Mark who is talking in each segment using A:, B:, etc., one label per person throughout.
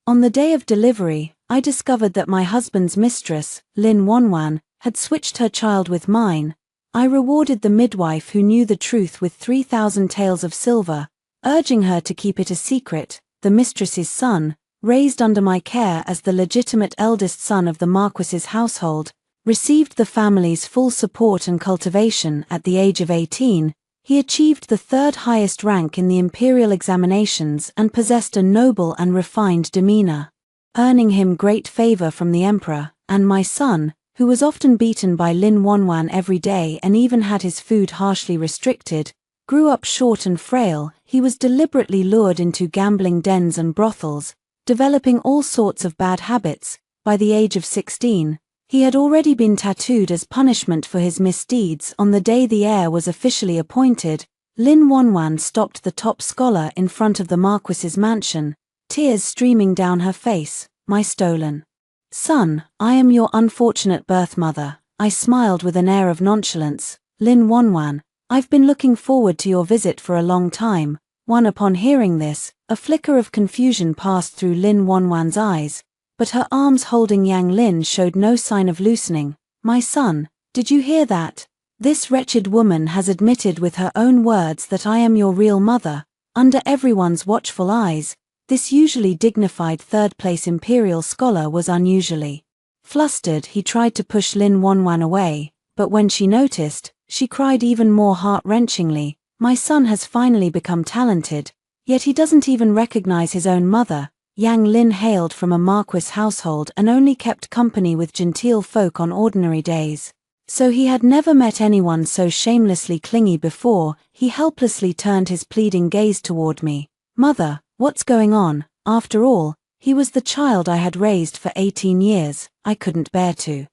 A: On the day of delivery, I discovered that my husband's mistress, Lin Wanwan, had switched her child with mine. I rewarded the midwife who knew the truth with 3,000 taels of silver, urging her to keep it a secret. The mistress's son, raised under my care as the legitimate eldest son of the Marquis's household, received the family's full support and cultivation. At the age of 18, he achieved the third highest rank in the imperial examinations and possessed a noble and refined demeanor, earning him great favor from the emperor. And my son, who was often beaten by Lin Wanwan every day and even had his food harshly restricted, grew up short and frail. He was deliberately lured into gambling dens and brothels, developing all sorts of bad habits. By the age of 16, he had already been tattooed as punishment for his misdeeds. On the day the heir was officially appointed, Lin Wanwan stopped the top scholar in front of the Marquis's mansion, tears streaming down her face. "My stolen son, I am your unfortunate birth mother." I smiled with an air of nonchalance. "Lin Wanwan, I've been looking forward to your visit for a long time." Upon hearing this, a flicker of confusion passed through Lin Wanwan's eyes, but her arms holding Yang Lin showed no sign of loosening. "My son, did you hear that? This wretched woman has admitted with her own words that I am your real mother." Under everyone's watchful eyes, this usually dignified third-place imperial scholar was unusually flustered. He tried to push Lin Wanwan away, but when she noticed, she cried even more heart-wrenchingly, "My son has finally become talented, yet he doesn't even recognize his own mother." Yang Lin hailed from a Marquis household and only kept company with genteel folk on ordinary days, so he had never met anyone so shamelessly clingy before. He helplessly turned his pleading gaze toward me. "Mother, what's going on?" After all, he was the child I had raised for 18 years. I couldn't bear to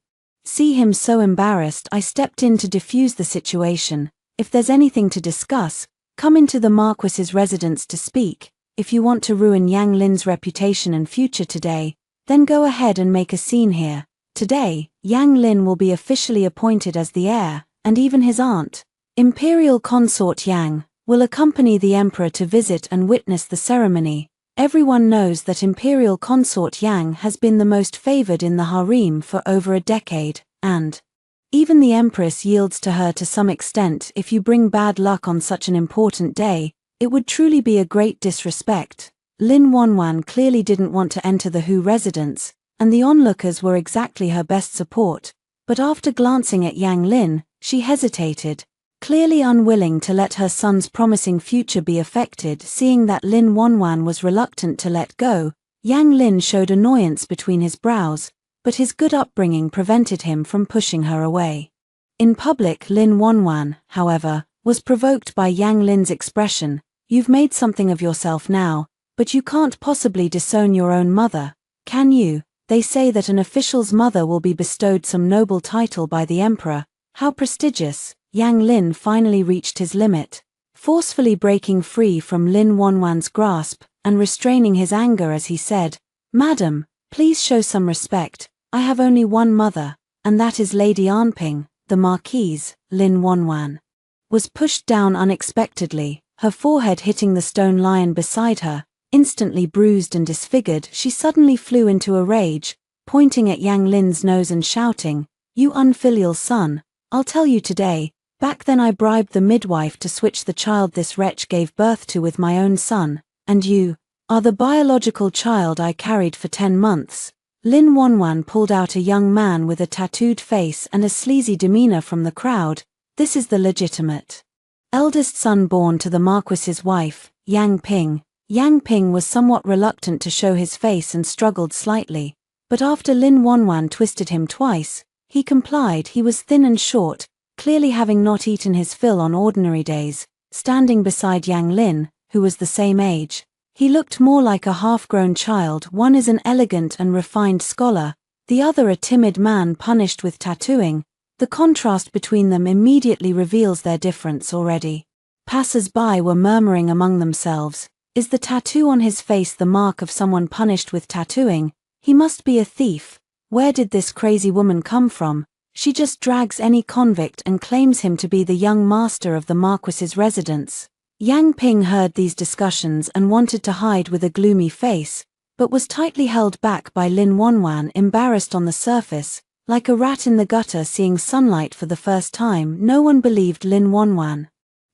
A: see him so embarrassed. I stepped in to defuse the situation. "If there's anything to discuss, come into the Marquis's residence to speak. If you want to ruin Yang Lin's reputation and future today, then go ahead and make a scene here. Today, Yang Lin will be officially appointed as the heir, and even his aunt, Imperial Consort Yang, will accompany the emperor to visit and witness the ceremony." Everyone knows that Imperial Consort Yang has been the most favored in the harem for over a decade, and even the Empress yields to her to some extent. If you bring bad luck on such an important day, it would truly be a great disrespect. Lin Wanwan clearly didn't want to enter the Hu residence, and the onlookers were exactly her best support. But after glancing at Yang Lin, she hesitated, clearly unwilling to let her son's promising future be affected. Seeing that Lin Wanwan was reluctant to let go, Yang Lin showed annoyance between his brows, but his good upbringing prevented him from pushing her away. In public, Lin Wanwan, however, was provoked by Yang Lin's expression. "You've made something of yourself now, but you can't possibly disown your own mother, can you? They say that an official's mother will be bestowed some noble title by the emperor. How prestigious." Yang Lin finally reached his limit, forcefully breaking free from Lin Wanwan's grasp and restraining his anger as he said, "Madam, please show some respect. I have only one mother, and that is Lady Anping." The Marquise, Lin Wanwan, was pushed down unexpectedly, her forehead hitting the stone lion beside her. Instantly bruised and disfigured, she suddenly flew into a rage, pointing at Yang Lin's nose and shouting, "You unfilial son, I'll tell you today. Back then I bribed the midwife to switch the child this wretch gave birth to with my own son, and you are the biological child I carried for 10 months. Lin Wanwan pulled out a young man with a tattooed face and a sleazy demeanor from the crowd. "This is the legitimate eldest son born to the Marquis's wife, Yang Ping." Yang Ping was somewhat reluctant to show his face and struggled slightly, but after Lin Wanwan twisted him twice, he complied. He was thin and short, clearly having not eaten his fill on ordinary days. Standing beside Yang Lin, who was the same age, he looked more like a half-grown child. One is an elegant and refined scholar, the other a timid man punished with tattooing. The contrast between them immediately reveals their difference already. Passers-by were murmuring among themselves, "Is the tattoo on his face the mark of someone punished with tattooing? He must be a thief. Where did this crazy woman come from? She just drags any convict and claims him to be the young master of the Marquis's residence." Yang Ping heard these discussions and wanted to hide with a gloomy face, but was tightly held back by Lin Wanwan, embarrassed on the surface, like a rat in the gutter seeing sunlight for the first time. No one believed Lin Wanwan.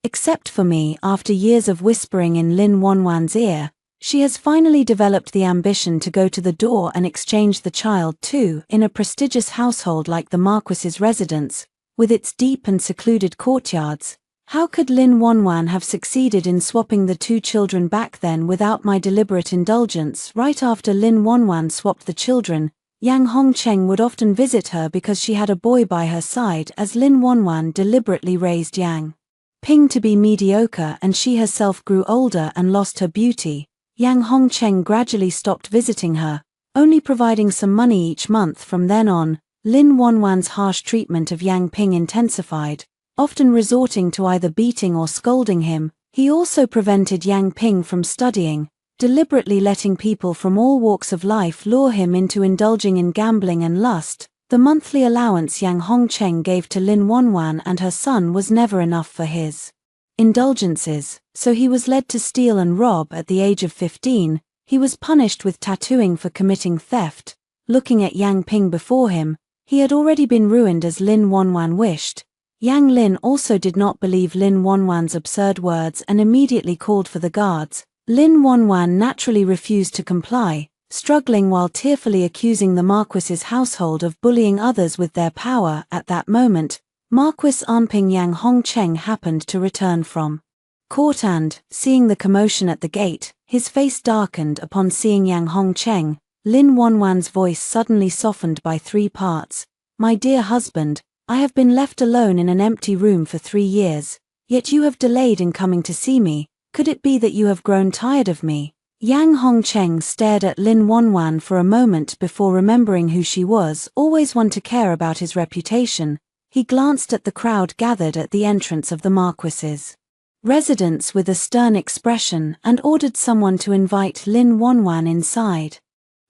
A: Except for me. After years of whispering in Lin Wanwan's ear, she has finally developed the ambition to go to the door and exchange the child too. In a prestigious household like the Marquis's residence, with its deep and secluded courtyards, how could Lin Wanwan have succeeded in swapping the two children back then without my deliberate indulgence? Right after Lin Wanwan swapped the children, Yang Hongcheng would often visit her because she had a boy by her side, as Lin Wanwan deliberately raised Yang Ping to be mediocre and she herself grew older and lost her beauty. Yang Hongcheng gradually stopped visiting her, only providing some money each month. From then on, Lin Wanwan's harsh treatment of Yang Ping intensified, often resorting to either beating or scolding him. He also prevented Yang Ping from studying, deliberately letting people from all walks of life lure him into indulging in gambling and lust. The monthly allowance Yang Hongcheng gave to Lin Wanwan and her son was never enough for his indulgences, so he was led to steal and rob. At the age of 15, he was punished with tattooing for committing theft. Looking at Yang Ping before him, he had already been ruined as Lin Wanwan wished. Yang Lin also did not believe Lin Wanwan's absurd words and immediately called for the guards. Lin Wanwan naturally refused to comply, struggling while tearfully accusing the Marquis's household of bullying others with their power. At that moment, Marquis Anping Yang Hongcheng happened to return from court and, seeing the commotion at the gate, his face darkened. Upon seeing Yang Hongcheng, Lin Wanwan's voice suddenly softened by 3 parts. "My dear husband, I have been left alone in an empty room for 3 years, yet you have delayed in coming to see me. Could it be that you have grown tired of me?" Yang Hongcheng stared at Lin Wanwan for a moment before remembering who she was, always one to care about his reputation. He glanced at the crowd gathered at the entrance of the Marquis's residence with a stern expression and ordered someone to invite Lin Wanwan inside.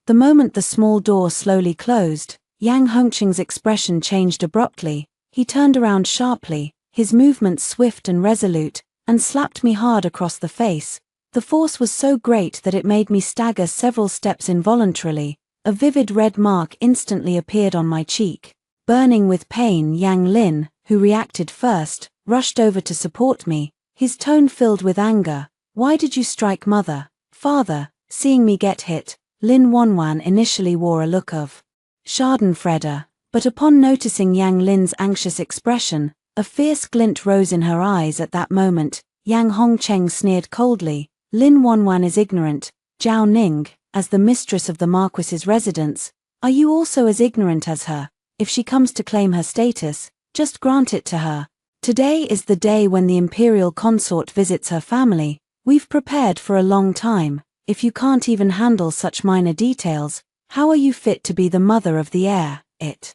A: The moment the small door slowly closed, Yang Hongcheng's expression changed abruptly. He turned around sharply, his movements swift and resolute, and slapped me hard across the face. The force was so great that it made me stagger several steps involuntarily. A vivid red mark instantly appeared on my cheek. Burning with pain, Yang Lin, who reacted first, rushed over to support me, his tone filled with anger. "Why did you strike mother? Father?" Seeing me get hit, Lin Wanwan initially wore a look of schadenfreude, but upon noticing Yang Lin's anxious expression, a fierce glint rose in her eyes. At that moment, Yang Hongcheng sneered coldly. "Lin Wanwan is ignorant, Zhao Ning, as the mistress of the Marquis's residence. Are you also as ignorant as her? If she comes to claim her status, just grant it to her. Today is the day when the imperial consort visits her family. We've prepared for a long time. If you can't even handle such minor details, how are you fit to be the mother of the heir?" It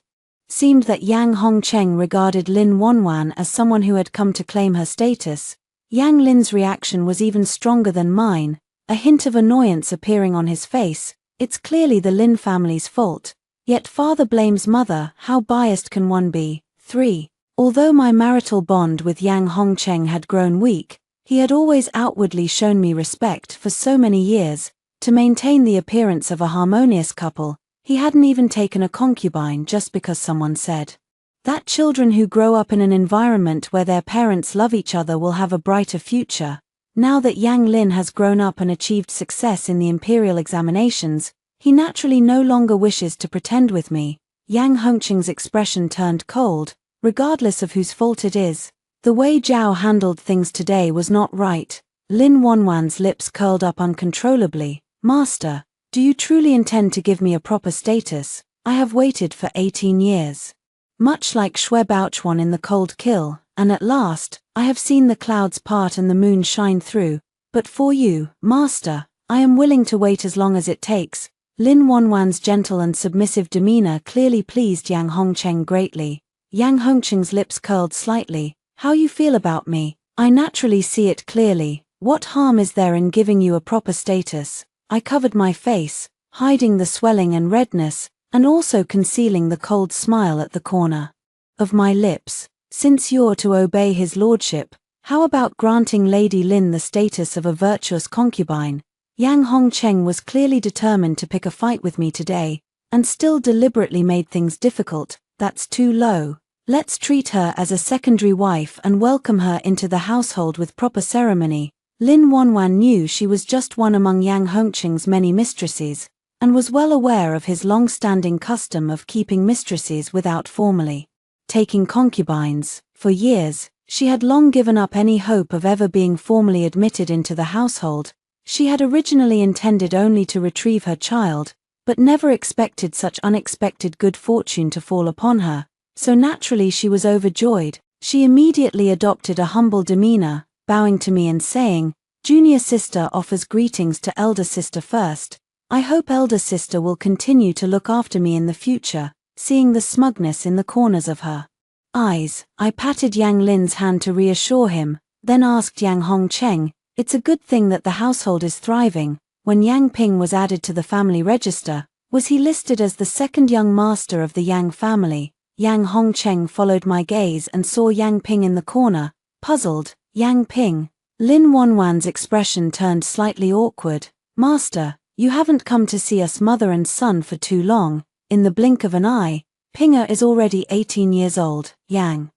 A: seemed that Yang Hongcheng regarded Lin Wanwan as someone who had come to claim her status. Yang Lin's reaction was even stronger than mine, a hint of annoyance appearing on his face. "It's clearly the Lin family's fault. Yet father blames mother. How biased can one be?" 3. Although my marital bond with Yang Hongcheng had grown weak, he had always outwardly shown me respect for so many years. To maintain the appearance of a harmonious couple, he hadn't even taken a concubine just because someone said that children who grow up in an environment where their parents love each other will have a brighter future. Now that Yang Lin has grown up and achieved success in the imperial examinations, he naturally no longer wishes to pretend with me. Yang Hongcheng's expression turned cold, regardless of whose fault it is. The way Zhao handled things today was not right. Lin Wanwan's lips curled up uncontrollably. "Master, do you truly intend to give me a proper status? I have waited for 18 years. Much like Xue Baochuan in the Cold Kill, and at last, I have seen the clouds part and the moon shine through. But for you, Master, I am willing to wait as long as it takes." Lin Wanwan's gentle and submissive demeanor clearly pleased Yang Hongcheng greatly. Yang Hongcheng's lips curled slightly. "How you feel about me? I naturally see it clearly. What harm is there in giving you a proper status?" I covered my face, hiding the swelling and redness, and also concealing the cold smile at the corner of my lips. "Since you're to obey his lordship, how about granting Lady Lin the status of a virtuous concubine?" Yang Hongcheng was clearly determined to pick a fight with me today, and still deliberately made things difficult. That's too low. Let's treat her as a secondary wife and welcome her into the household with proper ceremony. Lin Wanwan knew she was just one among Yang Hongcheng's many mistresses, and was well aware of his long-standing custom of keeping mistresses without formally taking concubines. For years, she had long given up any hope of ever being formally admitted into the household. She had originally intended only to retrieve her child, but never expected such unexpected good fortune to fall upon her, so naturally she was overjoyed. She immediately adopted a humble demeanor, bowing to me and saying, "Junior sister offers greetings to elder sister first. I hope elder sister will continue to look after me in the future." Seeing the smugness in the corners of her eyes, I patted Yang Lin's hand to reassure him, then asked Yang Hongcheng, "It's a good thing that the household is thriving. When Yang Ping was added to the family register, was he listed as the second young master of the Yang family?" Yang Hongcheng followed my gaze and saw Yang Ping in the corner, puzzled. "Yang Ping?" Lin Wanwan's expression turned slightly awkward. "Master, you haven't come to see us mother and son for too long." In the blink of an eye, Pinger is already 18 years old. Yang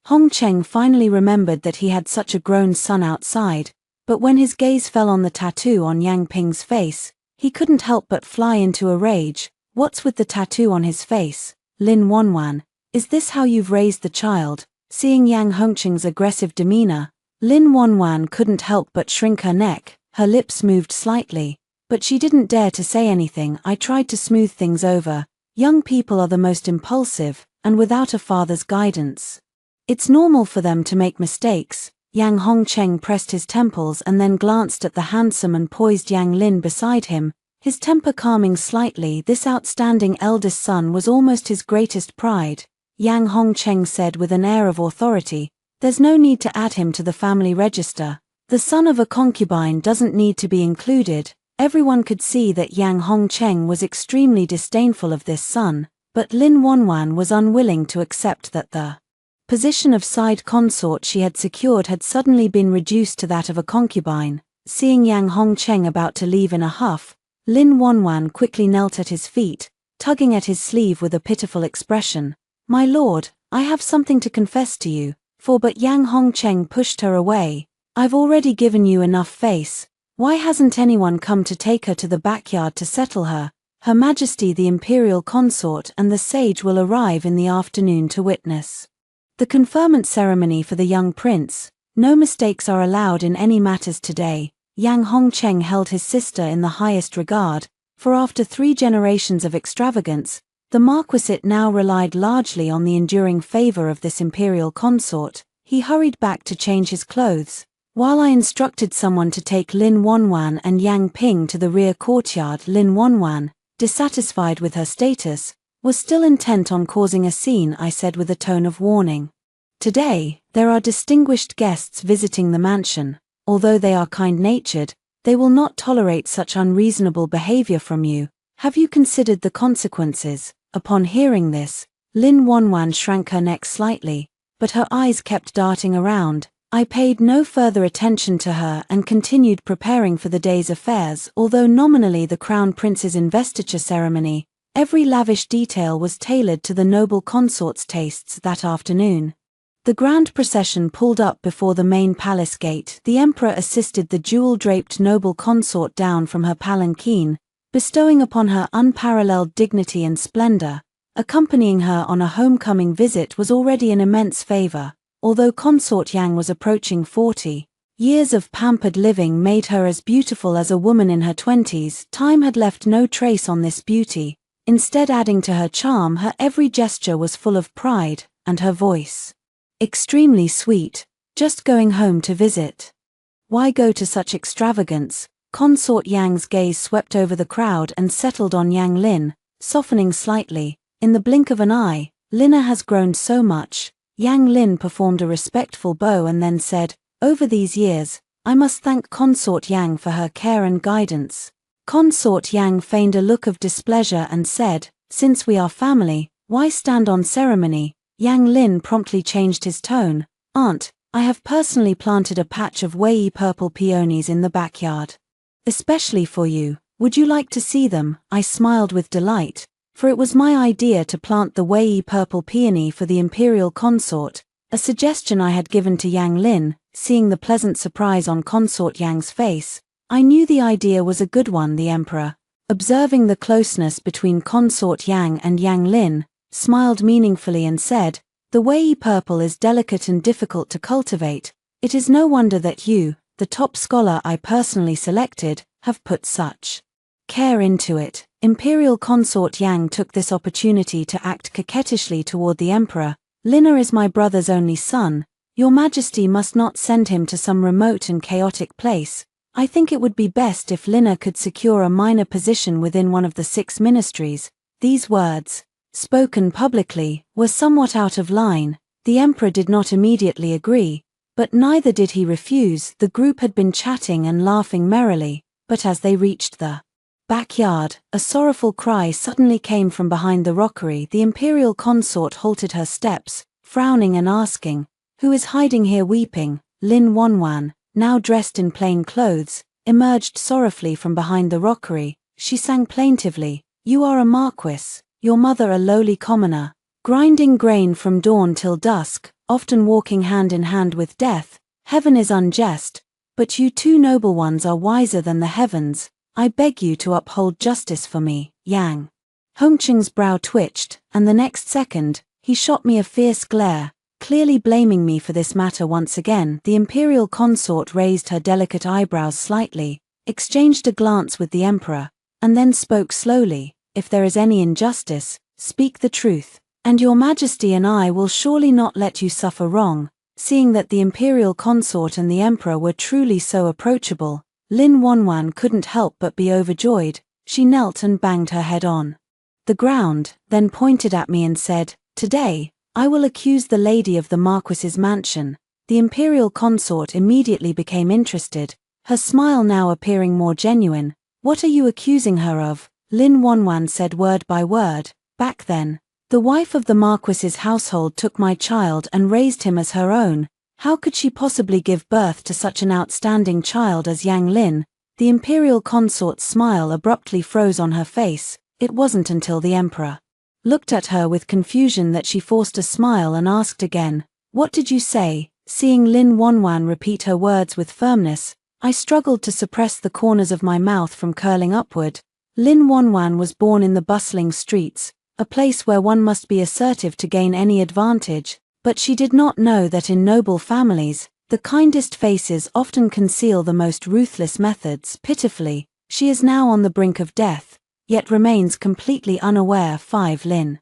A: Hongcheng finally remembered that he had such a grown son outside, but when his gaze fell on the tattoo on Yang Ping's face, he couldn't help but fly into a rage. "What's with the tattoo on his face? Lin Wanwan, is this how you've raised the child?" Seeing Yang Hongcheng's aggressive demeanor, Lin Wanwan couldn't help but shrink her neck. Her lips moved slightly, but she didn't dare to say anything. I tried to smooth things over. Young people are the most impulsive, and without a father's guidance, it's normal for them to make mistakes. Yang Hongcheng pressed his temples and then glanced at the handsome and poised Yang Lin beside him, his temper calming slightly. This outstanding eldest son was almost his greatest pride. Yang Hongcheng said with an air of authority, "There's no need to add him to the family register. The son of a concubine doesn't need to be included." Everyone could see that Yang Hongcheng was extremely disdainful of this son, but Lin Wanwan was unwilling to accept that the position of side consort she had secured had suddenly been reduced to that of a concubine. Seeing Yang Hongcheng about to leave in a huff, Lin Wanwan quickly knelt at his feet, tugging at his sleeve with a pitiful expression. "My lord, I have something to confess to you." But Yang Hongcheng pushed her away. "I've already given you enough face. Why hasn't anyone come to take her to the backyard to settle her? Her Majesty the Imperial Consort and the sage will arrive in the afternoon to witness the conferment ceremony for the young prince. No mistakes are allowed in any matters today." Yang Hongcheng held his sister in the highest regard, for after 3 generations of extravagance, the marquisate now relied largely on the enduring favor of this imperial consort. He hurried back to change his clothes, while I instructed someone to take Lin Wanwan and Yang Ping to the rear courtyard. Lin Wanwan, dissatisfied with her status, was still intent on causing a scene. I said with a tone of warning, "Today, there are distinguished guests visiting the mansion. Although they are kind-natured, they will not tolerate such unreasonable behavior from you. Have you considered the consequences?" Upon hearing this, Lin Wanwan shrank her neck slightly, but her eyes kept darting around. I paid no further attention to her and continued preparing for the day's affairs. Although nominally the crown prince's investiture ceremony, every lavish detail was tailored to the noble consort's tastes that afternoon. The grand procession pulled up before the main palace gate. The emperor assisted the jewel-draped noble consort down from her palanquin, bestowing upon her unparalleled dignity and splendor. Accompanying her on a homecoming visit was already an immense favor. Although Consort Yang was approaching 40, years of pampered living made her as beautiful as a woman in her 20s. Time had left no trace on this beauty, instead adding to her charm. Her every gesture was full of pride, and her voice extremely sweet. "Just going home to visit. Why go to such extravagance?" Consort Yang's gaze swept over the crowd and settled on Yang Lin, softening slightly. In the blink of an eye, Lina has grown so much. Yang Lin performed a respectful bow and then said, "Over these years, I must thank Consort Yang for her care and guidance." Consort Yang feigned a look of displeasure and said, "Since we are family, why stand on ceremony?" Yang Lin promptly changed his tone. "Aunt, I have personally planted a patch of Wei purple peonies in the backyard. Especially for you. Would you like to see them? I smiled with delight, for it was my idea to plant the Wei purple peony for the imperial consort, a suggestion I had given to Yang Lin. Seeing the pleasant surprise on Consort Yang's face, I knew the idea was a good one. The emperor, observing the closeness between Consort Yang and Yang Lin, smiled meaningfully and said, "The Wei purple is delicate and difficult to cultivate. It is no wonder that you, the top scholar I personally selected, have put such care into it." Imperial Consort Yang took this opportunity to act coquettishly toward the emperor. "Lina is my brother's only son. Your Majesty must not send him to some remote and chaotic place. I think it would be best if Lina could secure a minor position within one of the 6 ministries." These words, spoken publicly, were somewhat out of line. The emperor did not immediately agree, but neither did he refuse. The group had been chatting and laughing merrily, but as they reached the backyard, a sorrowful cry suddenly came from behind the rockery. The imperial consort halted her steps, frowning and asking, "Who is hiding here weeping?" Lin Wanwan, now dressed in plain clothes, emerged sorrowfully from behind the rockery. She sang plaintively, "You are a marquis, your mother a lowly commoner, grinding grain from dawn till dusk, often walking hand in hand with death. Heaven is unjust, but you two noble ones are wiser than the heavens. I beg you to uphold justice for me." Yang Hongqing's brow twitched, and the next second, he shot me a fierce glare, clearly blaming me for this matter once again. The imperial consort raised her delicate eyebrows slightly, exchanged a glance with the emperor, and then spoke slowly, "If there is any injustice, speak the truth, and your Majesty and I will surely not let you suffer wrong." Seeing that the imperial consort and the emperor were truly so approachable, Lin Wanwan couldn't help but be overjoyed. She knelt and banged her head on the ground, then pointed at me and said, "Today, I will accuse the lady of the Marquis's mansion." The imperial consort immediately became interested, her smile now appearing more genuine. "What are you accusing her of?" Lin Wanwan said word by word. "Back then, the wife of the Marquis's household took my child and raised him as her own. How could she possibly give birth to such an outstanding child as Yang Lin?" The imperial consort's smile abruptly froze on her face. It wasn't until the emperor looked at her with confusion that she forced a smile and asked again, "What did you say?" Seeing Lin Wanwan repeat her words with firmness, I struggled to suppress the corners of my mouth from curling upward. Lin Wanwan was born in the bustling streets, a place where one must be assertive to gain any advantage, but she did not know that in noble families, the kindest faces often conceal the most ruthless methods. Pitifully, she is now on the brink of death, yet remains completely unaware. 5 Lin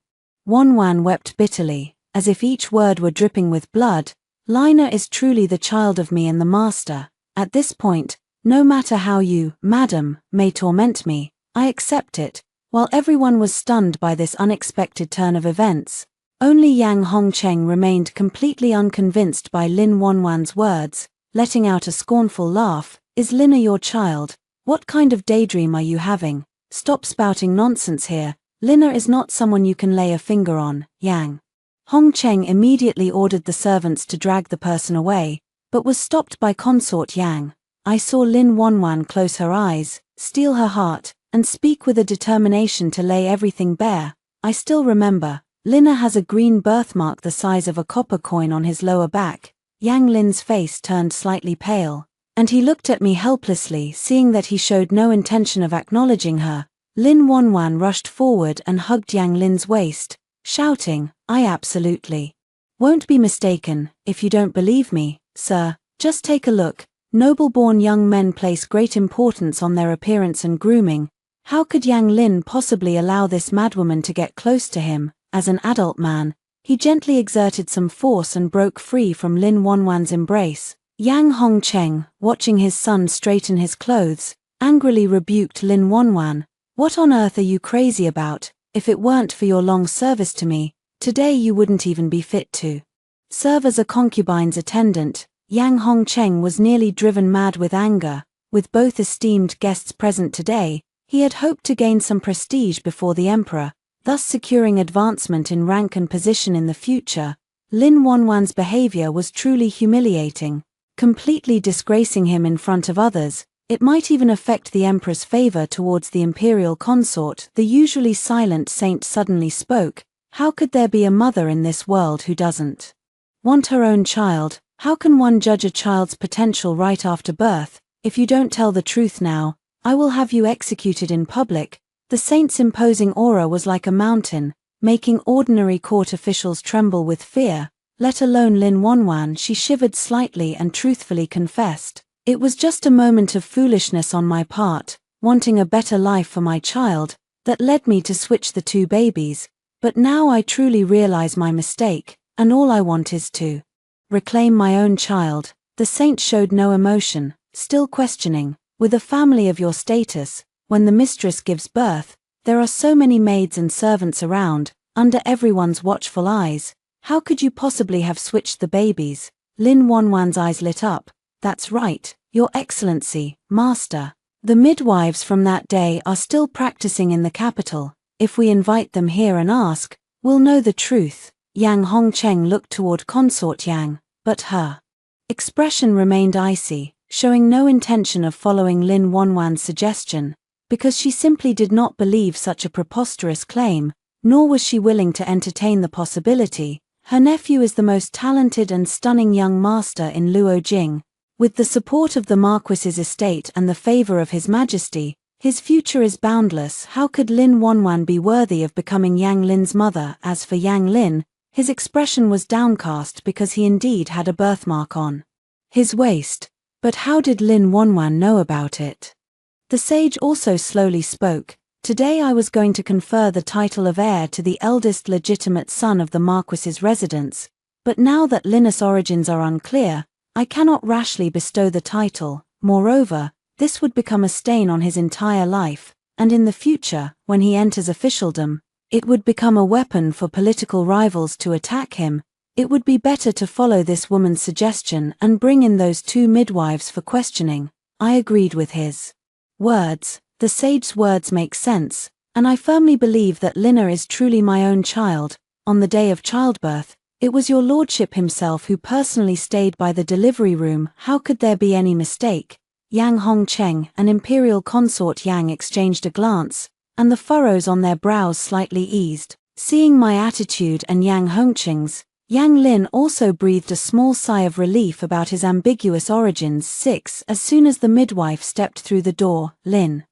A: Wanwan wept bitterly, as if each word were dripping with blood. "Lina is truly the child of me and the master. At this point, no matter how you, madam, may torment me, I accept it." While everyone was stunned by this unexpected turn of events, only Yang Hongcheng remained completely unconvinced by Lin Wanwan's words, letting out a scornful laugh. "Is Lina your child? What kind of daydream are you having? Stop spouting nonsense here. Lina is not someone you can lay a finger on." Yang Hongcheng immediately ordered the servants to drag the person away, but was stopped by Consort Yang. I saw Lin Wanwan close her eyes, steel her heart, and speak with a determination to lay everything bare. "I still remember, Lina has a green birthmark the size of a copper coin on his lower back." Yang Lin's face turned slightly pale, and he looked at me helplessly. Seeing that he showed no intention of acknowledging her, Lin Wanwan rushed forward and hugged Yang Lin's waist, shouting, "I absolutely won't be mistaken. If you don't believe me, sir, just take a look. Noble-born young men place great importance on their appearance and grooming. How could Yang Lin possibly allow this madwoman to get close to him?" As an adult man, he gently exerted some force and broke free from Lin Wanwan's embrace. Yang Hongcheng, watching his son straighten his clothes, angrily rebuked Lin Wanwan. "What on earth are you crazy about? If it weren't for your long service to me, today you wouldn't even be fit to serve as a concubine's attendant." Yang Hongcheng was nearly driven mad with anger. With both esteemed guests present today, he had hoped to gain some prestige before the emperor, thus securing advancement in rank and position in the future. Lin Wanwan's behavior was truly humiliating, completely disgracing him in front of others. It might even affect the emperor's favor towards the imperial consort. The usually silent saint suddenly spoke. How could there be a mother in this world who doesn't want her own child? How can one judge a child's potential right after birth? If you don't tell the truth now, I will have you executed in public. The saint's imposing aura was like a mountain, making ordinary court officials tremble with fear, let alone Lin Wanwan. She shivered slightly and truthfully confessed, "It was just a moment of foolishness on my part, wanting a better life for my child, that led me to switch the two babies, but now I truly realize my mistake, and all I want is to reclaim my own child." The saint showed no emotion, still questioning, "With a family of your status, when the mistress gives birth, there are so many maids and servants around, under everyone's watchful eyes. How could you possibly have switched the babies?" Lin Wanwan's eyes lit up. "That's right, Your Excellency, Master. The midwives from that day are still practicing in the capital. If we invite them here and ask, we'll know the truth." Yang Hongcheng looked toward Consort Yang, but her expression remained icy, showing no intention of following Lin Wanwan's suggestion, because she simply did not believe such a preposterous claim, nor was she willing to entertain the possibility. Her nephew is the most talented and stunning young master in Luojing. With the support of the Marquis's estate and the favor of His Majesty, his future is boundless. How could Lin Wanwan be worthy of becoming Yang Lin's mother? As for Yang Lin, his expression was downcast because he indeed had a birthmark on his waist. But how did Lin Wanwan know about it? The sage also slowly spoke. "Today I was going to confer the title of heir to the eldest legitimate son of the Marquis's residence, but now that Linus' origins are unclear, I cannot rashly bestow the title. Moreover, this would become a stain on his entire life, and in the future, when he enters officialdom, it would become a weapon for political rivals to attack him. It would be better to follow this woman's suggestion and bring in those two midwives for questioning." I agreed with his words. The sage's words make sense, and I firmly believe that Lina is truly my own child. On the day of childbirth, it was your lordship himself who personally stayed by the delivery room. How could there be any mistake? Yang Hongcheng and imperial consort Yang exchanged a glance, and the furrows on their brows slightly eased. Seeing my attitude and Yang Hongcheng's, Yang Lin also breathed a small sigh of relief about his ambiguous origins. 6. As soon as the midwife stepped through the door, Lin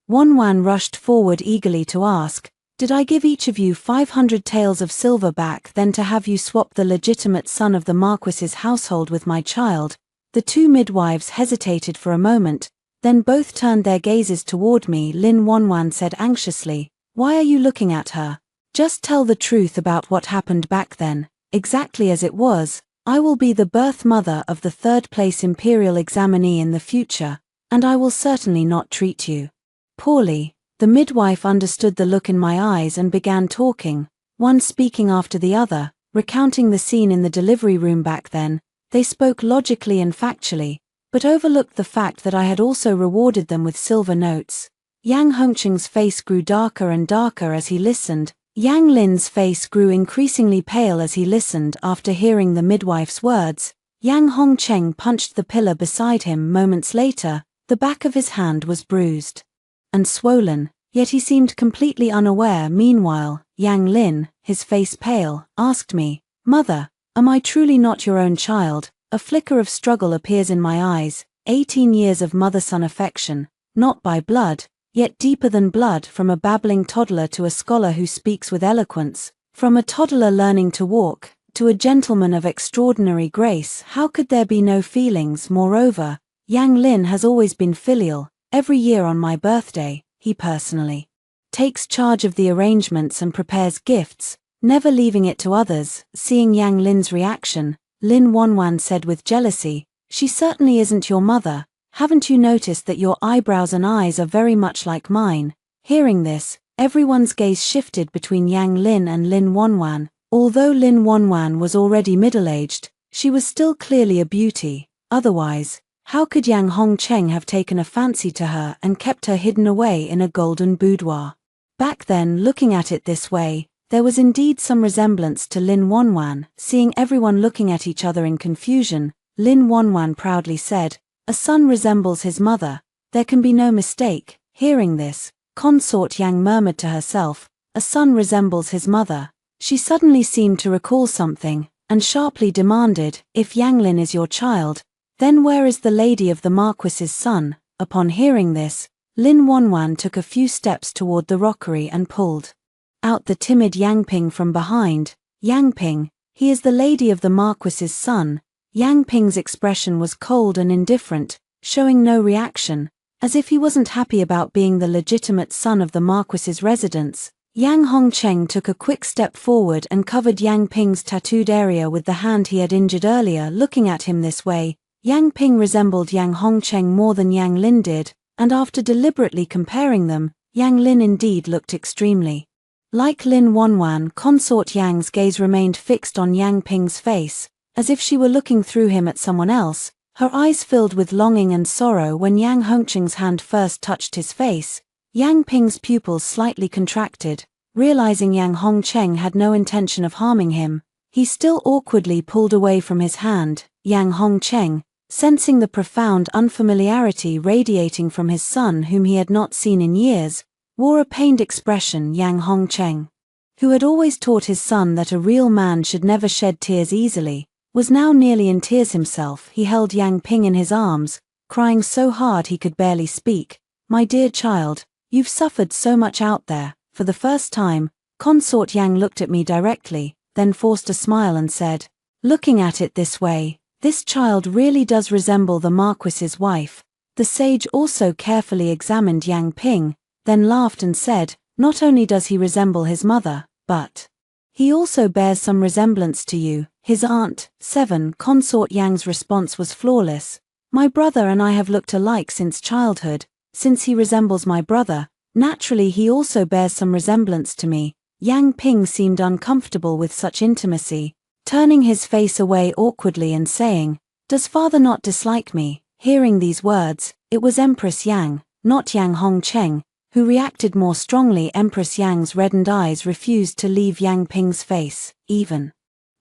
A: Wanwan rushed forward eagerly to ask, "Did I give each of you 500 taels of silver back then to have you swap the legitimate son of the Marquis's household with my child?" The two midwives hesitated for a moment, then both turned their gazes toward me. Lin Wanwan said anxiously, "Why are you looking at her? Just tell the truth about what happened back then." "Exactly as it was. I will be the birth mother of the third-place imperial examinee in the future, and I will certainly not treat you poorly." The midwife understood the look in my eyes and began talking, one speaking after the other, recounting the scene in the delivery room back then. They spoke logically and factually, but overlooked the fact that I had also rewarded them with silver notes. Yang Hongcheng's face grew darker and darker as he listened. Yang Lin's face grew increasingly pale as he listened. After hearing the midwife's words, Yang Hongcheng punched the pillar beside him. Moments later, the back of his hand was bruised and swollen, yet he seemed completely unaware. Meanwhile, Yang Lin, his face pale, asked me, "Mother, am I truly not your own child?" A flicker of struggle appears in my eyes. 18 years of mother-son affection, not by blood, yet deeper than blood. From a babbling toddler to a scholar who speaks with eloquence, from a toddler learning to walk, to a gentleman of extraordinary grace. How could there be no feelings? Moreover, Yang Lin has always been filial. Every year on my birthday, he personally takes charge of the arrangements and prepares gifts, never leaving it to others. Seeing Yang Lin's reaction, Lin Wanwan said with jealousy, "She certainly isn't your mother. Haven't you noticed that your eyebrows and eyes are very much like mine?" Hearing this, everyone's gaze shifted between Yang Lin and Lin Wanwan. Although Lin Wanwan was already middle-aged, she was still clearly a beauty. Otherwise, how could Yang Hongcheng have taken a fancy to her and kept her hidden away in a golden boudoir? Back then, looking at it this way, there was indeed some resemblance to Lin Wanwan. Seeing everyone looking at each other in confusion, Lin Wanwan proudly said, "A son resembles his mother, There can be no mistake. Hearing this, Consort Yang murmured to herself, a son resembles his mother. She suddenly seemed to recall something, and sharply demanded, if Yanglin is your child, then where is the lady of the Marquis's son? Upon hearing this, Lin Wanwan took a few steps toward the rockery and pulled out the timid Yang Ping from behind. Yang Ping, he is the lady of the Marquis's son. Yang Ping's expression was cold and indifferent, showing no reaction, as if he wasn't happy about being the legitimate son of the Marquis's residence. Yang Hongcheng took a quick step forward and covered Yang Ping's tattooed area with the hand he had injured earlier. Looking at him this way, Yang Ping resembled Yang Hongcheng more than Yang Lin did, and after deliberately comparing them, Yang Lin indeed looked extremely like Lin Wanwan. Consort Yang's gaze remained fixed on Yang Ping's face, as if she were looking through him at someone else, her eyes filled with longing and sorrow. When Yang Hongcheng's hand first touched his face, Yang Ping's pupils slightly contracted. Realizing Yang Hongcheng had no intention of harming him, he still awkwardly pulled away from his hand. Yang Hongcheng, sensing the profound unfamiliarity radiating from his son whom he had not seen in years, wore a pained expression. Yang Hongcheng, who had always taught his son that a real man should never shed tears easily, was now nearly in tears himself. He held Yang Ping in his arms, crying so hard he could barely speak. My dear child, you've suffered so much out there. For the first time, Consort Yang looked at me directly, then forced a smile and said, looking at it this way, this child really does resemble the Marquis's wife. The sage also carefully examined Yang Ping, then laughed and said, not only does he resemble his mother, but he also bears some resemblance to you, his aunt. 7. Consort Yang's response was flawless. My brother and I have looked alike since childhood. Since he resembles my brother, naturally he also bears some resemblance to me. Yang Ping seemed uncomfortable with such intimacy, turning his face away awkwardly and saying, does father not dislike me? Hearing these words, it was Empress Yang, not Yang Hongcheng, who reacted more strongly. Empress Yang's reddened eyes refused to leave Yang Ping's face, even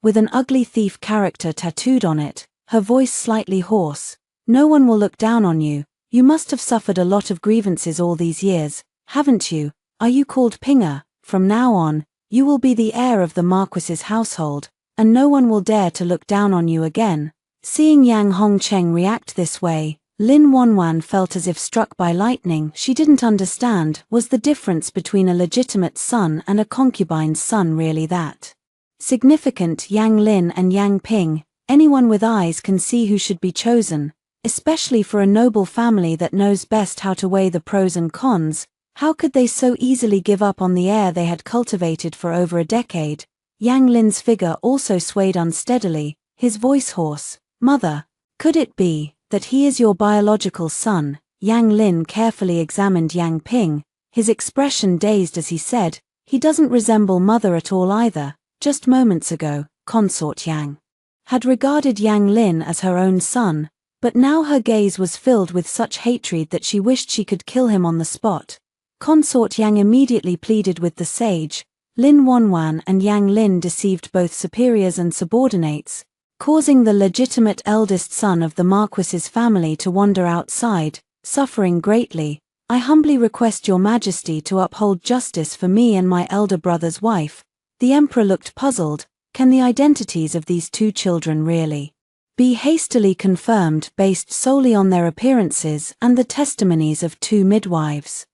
A: with an ugly thief character tattooed on it, her voice slightly hoarse. No one will look down on you. You must have suffered a lot of grievances all these years, haven't you? Are you called Pinger? From now on, you will be the heir of the Marquis's household, and no one will dare to look down on you again. Seeing Yang Hongcheng react this way, Lin Wanwan felt as if struck by lightning. She didn't understand, was the difference between a legitimate son and a concubine's son really that significant? Yang Lin and Yang Ping, anyone with eyes can see who should be chosen, especially for a noble family that knows best how to weigh the pros and cons. How could they so easily give up on the heir they had cultivated for over a decade? Yang Lin's figure also swayed unsteadily, his voice hoarse. Mother, could it be that he is your biological son? Yang Lin carefully examined Yang Ping, his expression dazed as he said, he doesn't resemble mother at all either. Just moments ago, Consort Yang had regarded Yang Lin as her own son, but now her gaze was filled with such hatred that she wished she could kill him on the spot. Consort Yang immediately pleaded with the sage. Lin Wanwan and Yang Lin deceived both superiors and subordinates, causing the legitimate eldest son of the Marquis's family to wander outside, suffering greatly. I humbly request your majesty to uphold justice for me and my elder brother's wife. The emperor looked puzzled. Can the identities of these two children really be hastily confirmed based solely on their appearances and the testimonies of two midwives?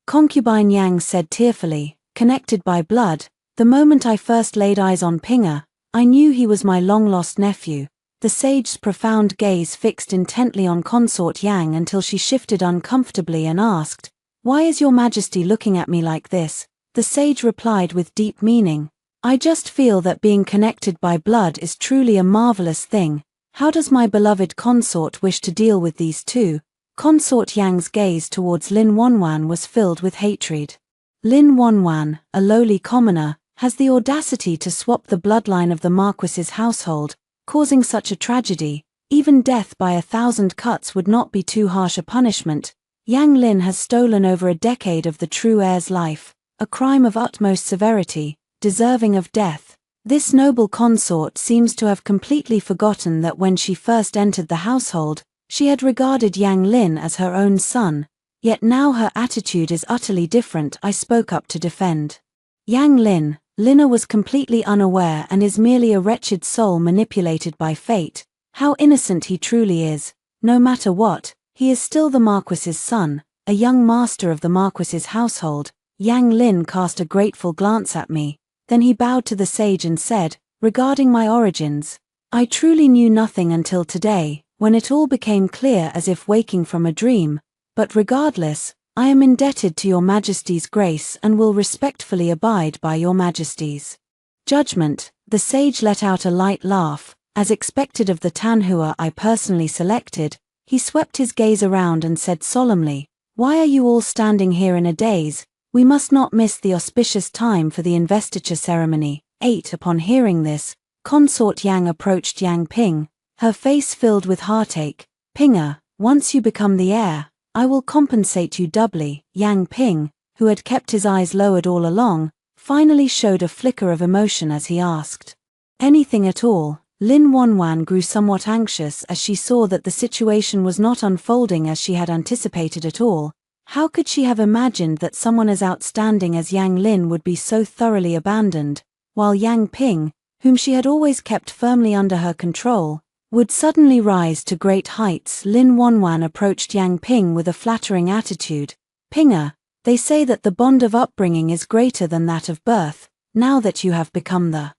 A: Concubine Yang said tearfully, connected by blood, the moment I first laid eyes on Pinger, I knew he was my long-lost nephew. The sage's profound gaze fixed intently on Consort Yang until she shifted uncomfortably and asked, why is your majesty looking at me like this? The sage replied with deep meaning, I just feel that being connected by blood is truly a marvelous thing. How does my beloved consort wish to deal with these two? Consort Yang's gaze towards Lin Wanwan was filled with hatred. Lin Wanwan, a lowly commoner, has the audacity to swap the bloodline of the Marquis's household, causing such a tragedy. Even death by 1,000 cuts would not be too harsh a punishment. Yang Lin has stolen over a decade of the true heir's life, a crime of utmost severity, deserving of death. This noble consort seems to have completely forgotten that when she first entered the household, She had regarded Yang Lin as her own son, yet now her attitude is utterly different. I spoke up to defend Yang Lin. Lina was completely unaware and is merely a wretched soul manipulated by fate. How innocent he truly is. No matter what, he is still the Marquis's son, a young master of the Marquis's household. Yang Lin cast a grateful glance at me, then he bowed to the sage and said, regarding my origins, I truly knew nothing until today, when it all became clear as if waking from a dream, but regardless, I am indebted to your Majesty's grace and will respectfully abide by your Majesty's judgment. The sage let out a light laugh, as expected of the Tanhua I personally selected. He swept his gaze around and said solemnly, why are you all standing here in a daze? We must not miss the auspicious time for the investiture ceremony. 8. Upon hearing this, Consort Yang approached Yang Ping, her face filled with heartache. Pinger, once you become the heir, I will compensate you doubly. Yang Ping, who had kept his eyes lowered all along, finally showed a flicker of emotion as he asked, anything at all. Lin Wanwan grew somewhat anxious as she saw that the situation was not unfolding as she had anticipated at all. How could she have imagined that someone as outstanding as Yang Lin would be so thoroughly abandoned, while Yang Ping, whom she had always kept firmly under her control, would suddenly rise to great heights? Lin Wanwan approached Yang Ping with a flattering attitude. Pinger, they say that the bond of upbringing is greater than that of birth. Now that you have become the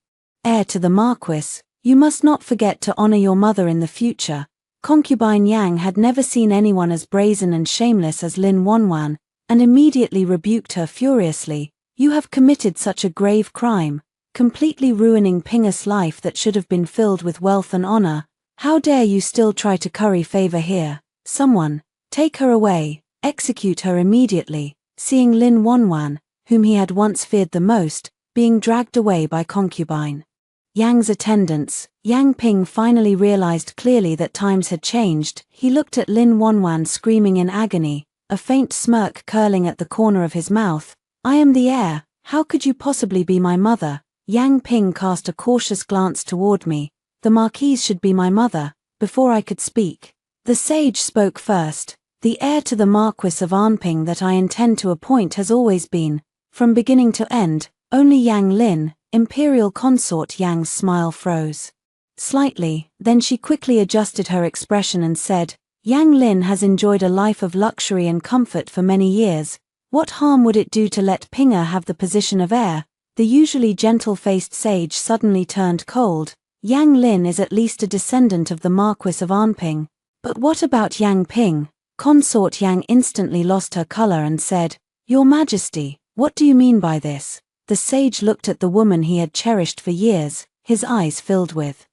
A: heir to the Marquis, you must not forget to honor your mother in the future. Concubine Yang had never seen anyone as brazen and shameless as Lin Wanwan, and immediately rebuked her furiously. You have committed such a grave crime, completely ruining Pinger's life that should have been filled with wealth and honor. How dare you still try to curry favor here? Someone, take her away, execute her immediately. Seeing Lin Wanwan, whom he had once feared the most, being dragged away by concubine Yang's attendants, Yang Ping finally realized clearly that times had changed. He looked at Lin Wanwan screaming in agony, a faint smirk curling at the corner of his mouth. I am the heir, how could you possibly be my mother? Yang Ping cast a cautious glance toward me. The Marquise should be my mother. Before I could speak, the sage spoke first. The heir to the Marquis of Anping that I intend to appoint has always been, from beginning to end, only Yang Lin. Imperial consort. Yang's smile froze slightly, then she quickly adjusted her expression and said, Yang Lin has enjoyed a life of luxury and comfort for many years. What harm would it do to let Pinger have the position of heir? The usually gentle-faced sage suddenly turned cold. Yang Lin is at least a descendant of the Marquis of Anping. But what about Yang Ping? Consort Yang instantly lost her color and said, Your Majesty, what do you mean by this? The sage looked at the woman he had cherished for years, his eyes filled with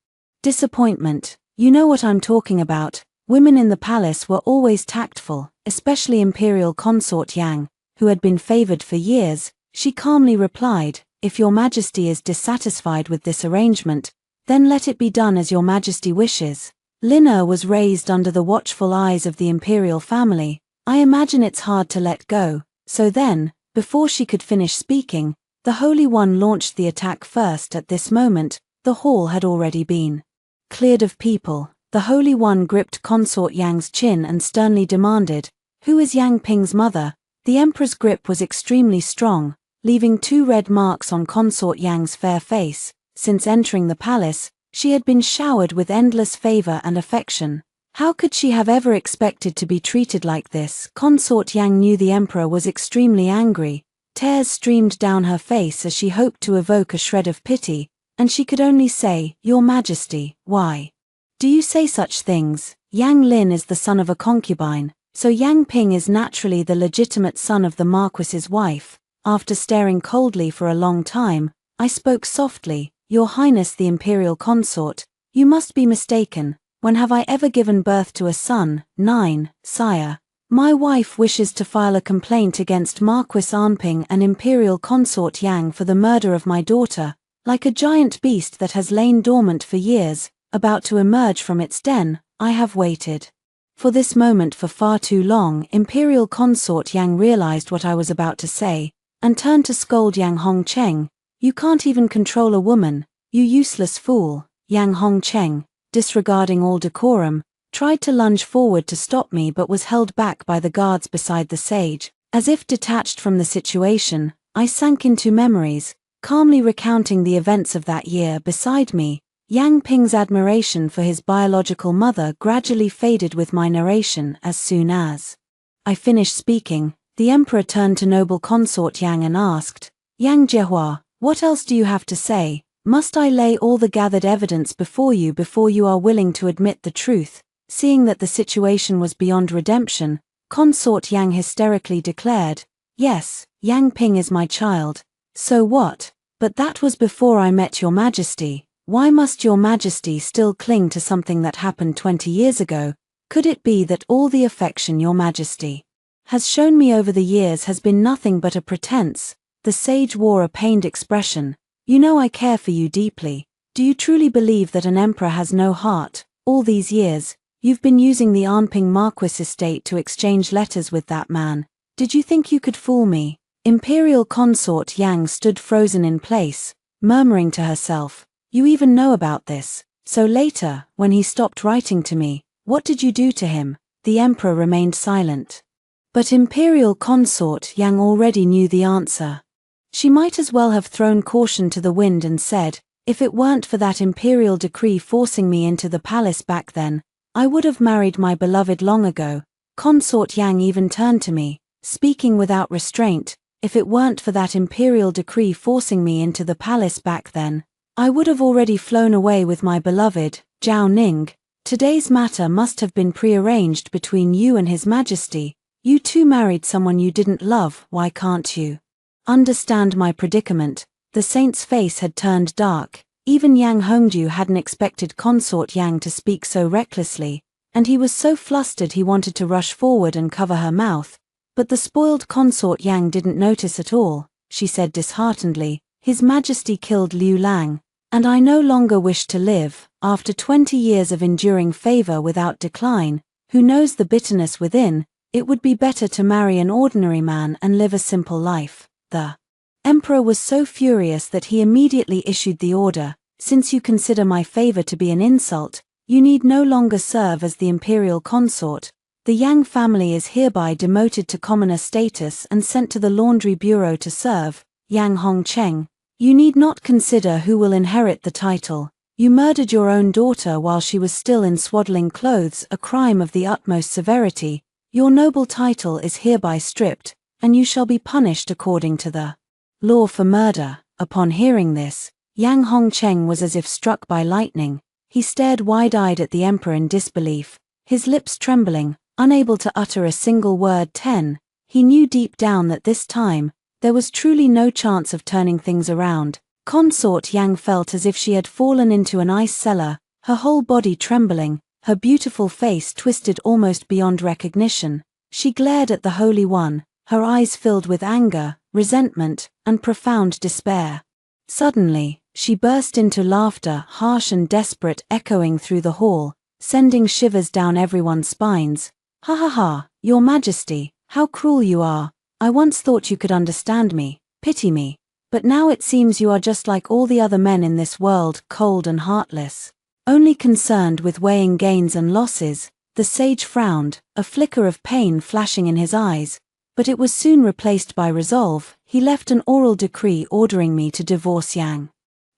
A: disappointment. You know what I'm talking about. Women in the palace were always tactful, especially Imperial Consort Yang, who had been favored for years. She calmly replied, If your Majesty is dissatisfied with this arrangement, then let it be done as your Majesty wishes. Lina was raised under the watchful eyes of the imperial family. I imagine it's hard to let go. So then, before she could finish speaking, the Holy One launched the attack first. At this moment, the hall had already been cleared of people. The Holy One gripped Consort Yang's chin and sternly demanded, Who is Yang Ping's mother? The Emperor's grip was extremely strong, leaving 2 red marks on Consort Yang's fair face. Since entering the palace, she had been showered with endless favor and affection. How could she have ever expected to be treated like this? Consort Yang knew the Emperor was extremely angry. Tears streamed down her face as she hoped to evoke a shred of pity, and she could only say, Your Majesty, why do you say such things? Yang Lin is the son of a concubine, so Yang Ping is naturally the legitimate son of the Marquis's wife. After staring coldly for a long time, I spoke softly, Your Highness the Imperial Consort, you must be mistaken. When have I ever given birth to a son? 9. Sire, my wife wishes to file a complaint against Marquis Anping and Imperial Consort Yang for the murder of my daughter. Like a giant beast that has lain dormant for years, about to emerge from its den, I have waited for this moment for far too long. Imperial Consort Yang realized what I was about to say, and turned to scold Yang Hongcheng. You can't even control a woman, you useless fool. Yang Hongcheng, disregarding all decorum, tried to lunge forward to stop me but was held back by the guards beside the sage. As if detached from the situation, I sank into memories, calmly recounting the events of that year. Beside me, Yang Ping's admiration for his biological mother gradually faded with my narration. As soon as I finished speaking, the emperor turned to noble consort Yang and asked, "Yang Jiehua, what else do you have to say? Must I lay all the gathered evidence before you are willing to admit the truth?" Seeing that the situation was beyond redemption, consort Yang hysterically declared, "Yes, Yang Ping is my child. So what? But that was before I met your majesty. Why must your majesty still cling to something that happened 20 years ago? Could it be that all the affection your majesty has shown me over the years has been nothing but a pretense?" The sage wore a pained expression. "You know I care for you deeply. Do you truly believe that an emperor has no heart? All these years, you've been using the Anping Marquis estate to exchange letters with that man. Did you think you could fool me?" Imperial consort Yang stood frozen in place, murmuring to herself, "You even know about this. So later, when he stopped writing to me, what did you do to him?" The emperor remained silent. But Imperial consort Yang already knew the answer. She might as well have thrown caution to the wind and said, "If it weren't for that imperial decree forcing me into the palace back then, I would have married my beloved long ago." Consort Yang even turned to me, speaking without restraint, "If it weren't for that imperial decree forcing me into the palace back then, I would have already flown away with my beloved, Zhao Ning. Today's matter must have been prearranged between you and His Majesty. You too married someone you didn't love. Why can't you understand my predicament?" The saint's face had turned dark. Even Yang Hongju hadn't expected consort Yang to speak so recklessly, and he was so flustered he wanted to rush forward and cover her mouth. But the spoiled consort Yang didn't notice at all. She said disheartenedly, "His Majesty killed Liu Lang, and I no longer wish to live. After 20 years of enduring favor without decline, who knows the bitterness within, it would be better to marry an ordinary man and live a simple life." The emperor was so furious that he immediately issued the order, "Since you consider my favor to be an insult, you need no longer serve as the imperial consort. The Yang family is hereby demoted to commoner status and sent to the laundry bureau to serve. Yang Hongcheng, you need not consider who will inherit the title. You murdered your own daughter while she was still in swaddling clothes, a crime of the utmost severity. Your noble title is hereby stripped, and you shall be punished according to the law for murder." Upon hearing this, Yang Hongcheng was as if struck by lightning. He stared wide-eyed at the emperor in disbelief, his lips trembling, unable to utter a single word. He knew deep down that this time, there was truly no chance of turning things around. Consort Yang felt as if she had fallen into an ice cellar, her whole body trembling, her beautiful face twisted almost beyond recognition. She glared at the Holy One, her eyes filled with anger, resentment, and profound despair. Suddenly, she burst into laughter, harsh and desperate, echoing through the hall, sending shivers down everyone's spines. "Ha ha ha, Your Majesty, how cruel you are. I once thought you could understand me, pity me, but now it seems you are just like all the other men in this world, cold and heartless, only concerned with weighing gains and losses." The sage frowned, a flicker of pain flashing in his eyes, but it was soon replaced by resolve. He left an oral decree ordering me to divorce Yang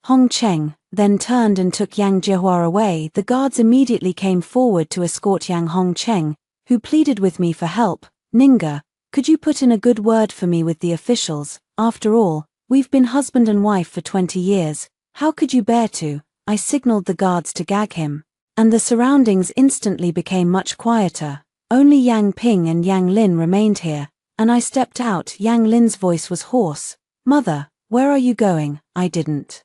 A: Hongcheng, then turned and took Yang Jiehua away. The guards immediately came forward to escort Yang Hongcheng, who pleaded with me for help. "Ninga, could you put in a good word for me with the officials? After all, we've been husband and wife for 20 years. How could you bear to?" I signaled the guards to gag him, and the surroundings instantly became much quieter. Only Yang Ping and Yang Lin remained here, and I stepped out. Yang Lin's voice was hoarse. "Mother, where are you going?" I didn't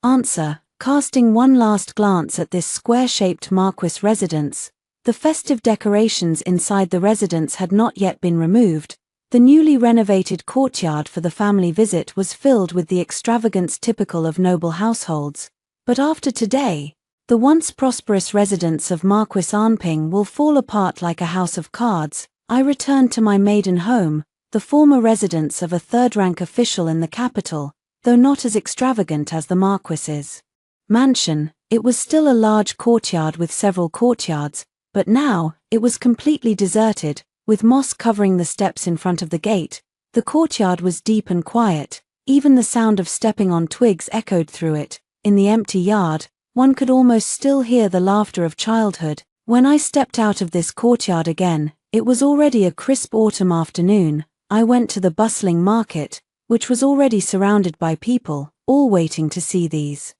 A: answer, casting one last glance at this square-shaped Marquis residence. The festive decorations inside the residence had not yet been removed. The newly renovated courtyard for the family visit was filled with the extravagance typical of noble households. But after today, the once prosperous residence of Marquis Anping will fall apart like a house of cards. I returned to my maiden home, the former residence of a third-rank official in the capital, though not as extravagant as the Marquis's mansion. It was still a large courtyard with several courtyards, But now, it was completely deserted, with moss covering the steps in front of the gate. The courtyard was deep and quiet, even the sound of stepping on twigs echoed through it. In the empty yard, one could almost still hear the laughter of childhood. When I stepped out of this courtyard again, it was already a crisp autumn afternoon. I went to the bustling market, which was already surrounded by people, all waiting to see these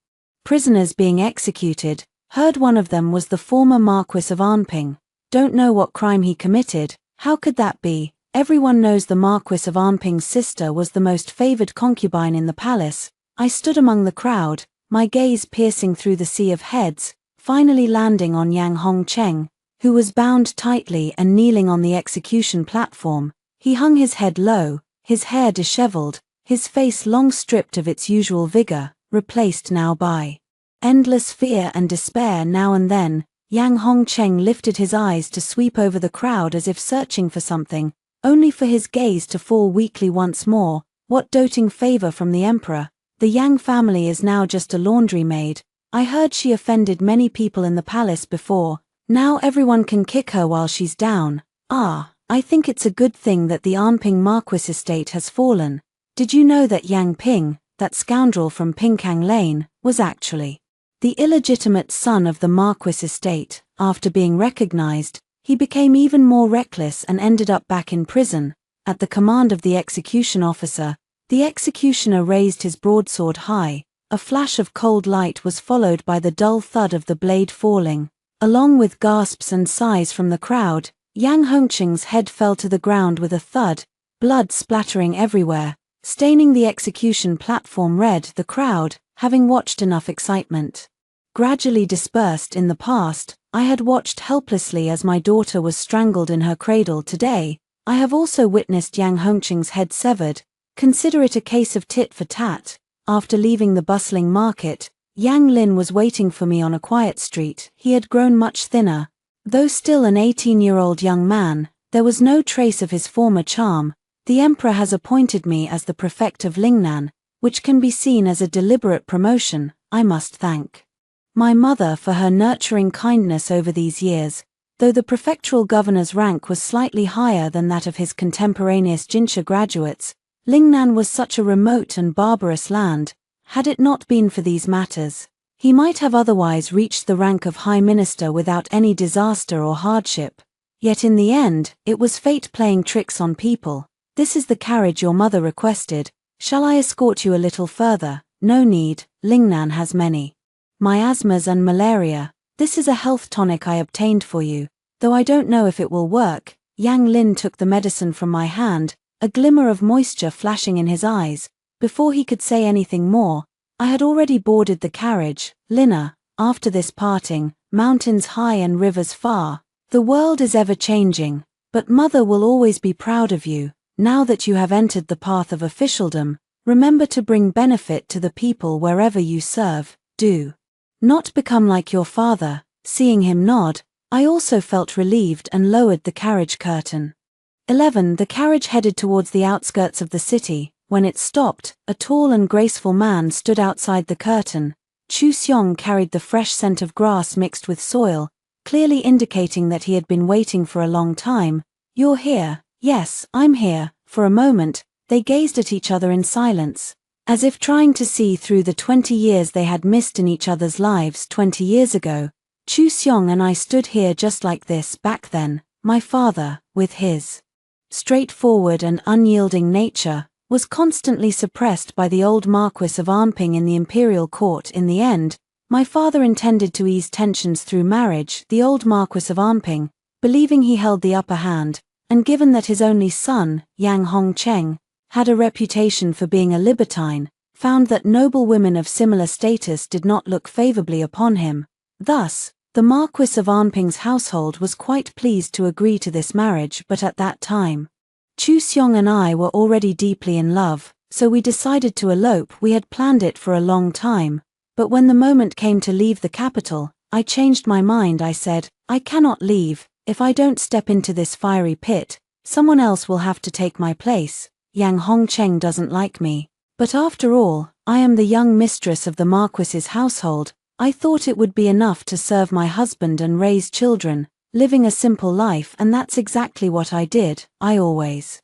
A: prisoners being executed. Heard one of them was the former Marquis of Arnping. Don't know what crime he committed. How could that be? Everyone knows the Marquis of Arnping's sister was the most favored concubine in the palace. I stood among the crowd, my gaze piercing through the sea of heads, finally landing on Yang Hongcheng, who was bound tightly and kneeling on the execution platform. He hung his head low, his hair disheveled, his face long stripped of its usual vigor, replaced now by endless fear and despair. Now and then, Yang Hongcheng lifted his eyes to sweep over the crowd as if searching for something, only for his gaze to fall weakly once more. What doting favor from the emperor? The Yang family is now just a laundry maid. I heard she offended many people in the palace before. Now everyone can kick her while she's down. I think it's a good thing that the Arnping Marquis estate has fallen. Did you know that Yang Ping, that scoundrel from Pingkang Lane, was actually the illegitimate son of the Marquis estate? After being recognized, he became even more reckless and ended up back in prison. At the command of the execution officer, the executioner raised his broadsword high. A flash of cold light was followed by the dull thud of the blade falling. Along with gasps and sighs from the crowd, Yang Hongcheng's head fell to the ground with a thud, blood splattering everywhere, staining the execution platform red. The crowd, having watched enough excitement, gradually dispersed. In the past, I had watched helplessly as my daughter was strangled in her cradle. Today, I have also witnessed Yang Hongcheng's head severed. Consider it a case of tit for tat. After leaving the bustling market, Yang Lin was waiting for me on a quiet street. He had grown much thinner. Though still an 18-year-old young man, there was no trace of his former charm. The emperor has appointed me as the prefect of Lingnan, which can be seen as a deliberate promotion. I must thank my mother for her nurturing kindness over these years. Though the prefectural governor's rank was slightly higher than that of his contemporaneous Jinsha graduates, Lingnan was such a remote and barbarous land. Had it not been for these matters, he might have otherwise reached the rank of High Minister without any disaster or hardship. Yet in the end, it was fate playing tricks on people. This is the carriage your mother requested. Shall I escort you a little further? No need, Lingnan has many miasmas and malaria. This is a health tonic I obtained for you, though I don't know if it will work. Yang Lin took the medicine from my hand, a glimmer of moisture flashing in his eyes. Before he could say anything more, I had already boarded the carriage. Lina, after this parting, mountains high and rivers far. The world is ever changing, but mother will always be proud of you. Now that you have entered the path of officialdom, remember to bring benefit to the people wherever you serve. Do not become like your father. Seeing him nod, I also felt relieved and lowered the carriage curtain. 11. The carriage headed towards the outskirts of the city. When it stopped, a tall and graceful man stood outside the curtain. Chu Xiong carried the fresh scent of grass mixed with soil, clearly indicating that he had been waiting for a long time. You're here? Yes, I'm here. For a moment, they gazed at each other in silence, as if trying to see through the 20 years they had missed in each other's lives. 20 years ago, Chu Xiong and I stood here just like this. Back then, my father, with his straightforward and unyielding nature, was constantly suppressed by the old Marquis of Arnping in the imperial court. In the end, my father intended to ease tensions through marriage. The old Marquis of Arnping, believing he held the upper hand, and given that his only son, Yang Hongcheng, had a reputation for being a libertine, found that noble women of similar status did not look favorably upon him. Thus, the Marquis of Arnping's household was quite pleased to agree to this marriage. But at that time, Chu Xiong and I were already deeply in love, so we decided to elope. We had planned it for a long time, but when the moment came to leave the capital, I changed my mind. I said, I cannot leave. If I don't step into this fiery pit, someone else will have to take my place. Yang Hongcheng doesn't like me. But after all, I am the young mistress of the Marquis's household. I thought it would be enough to serve my husband and raise children. living a simple life, and that's exactly what I did. I always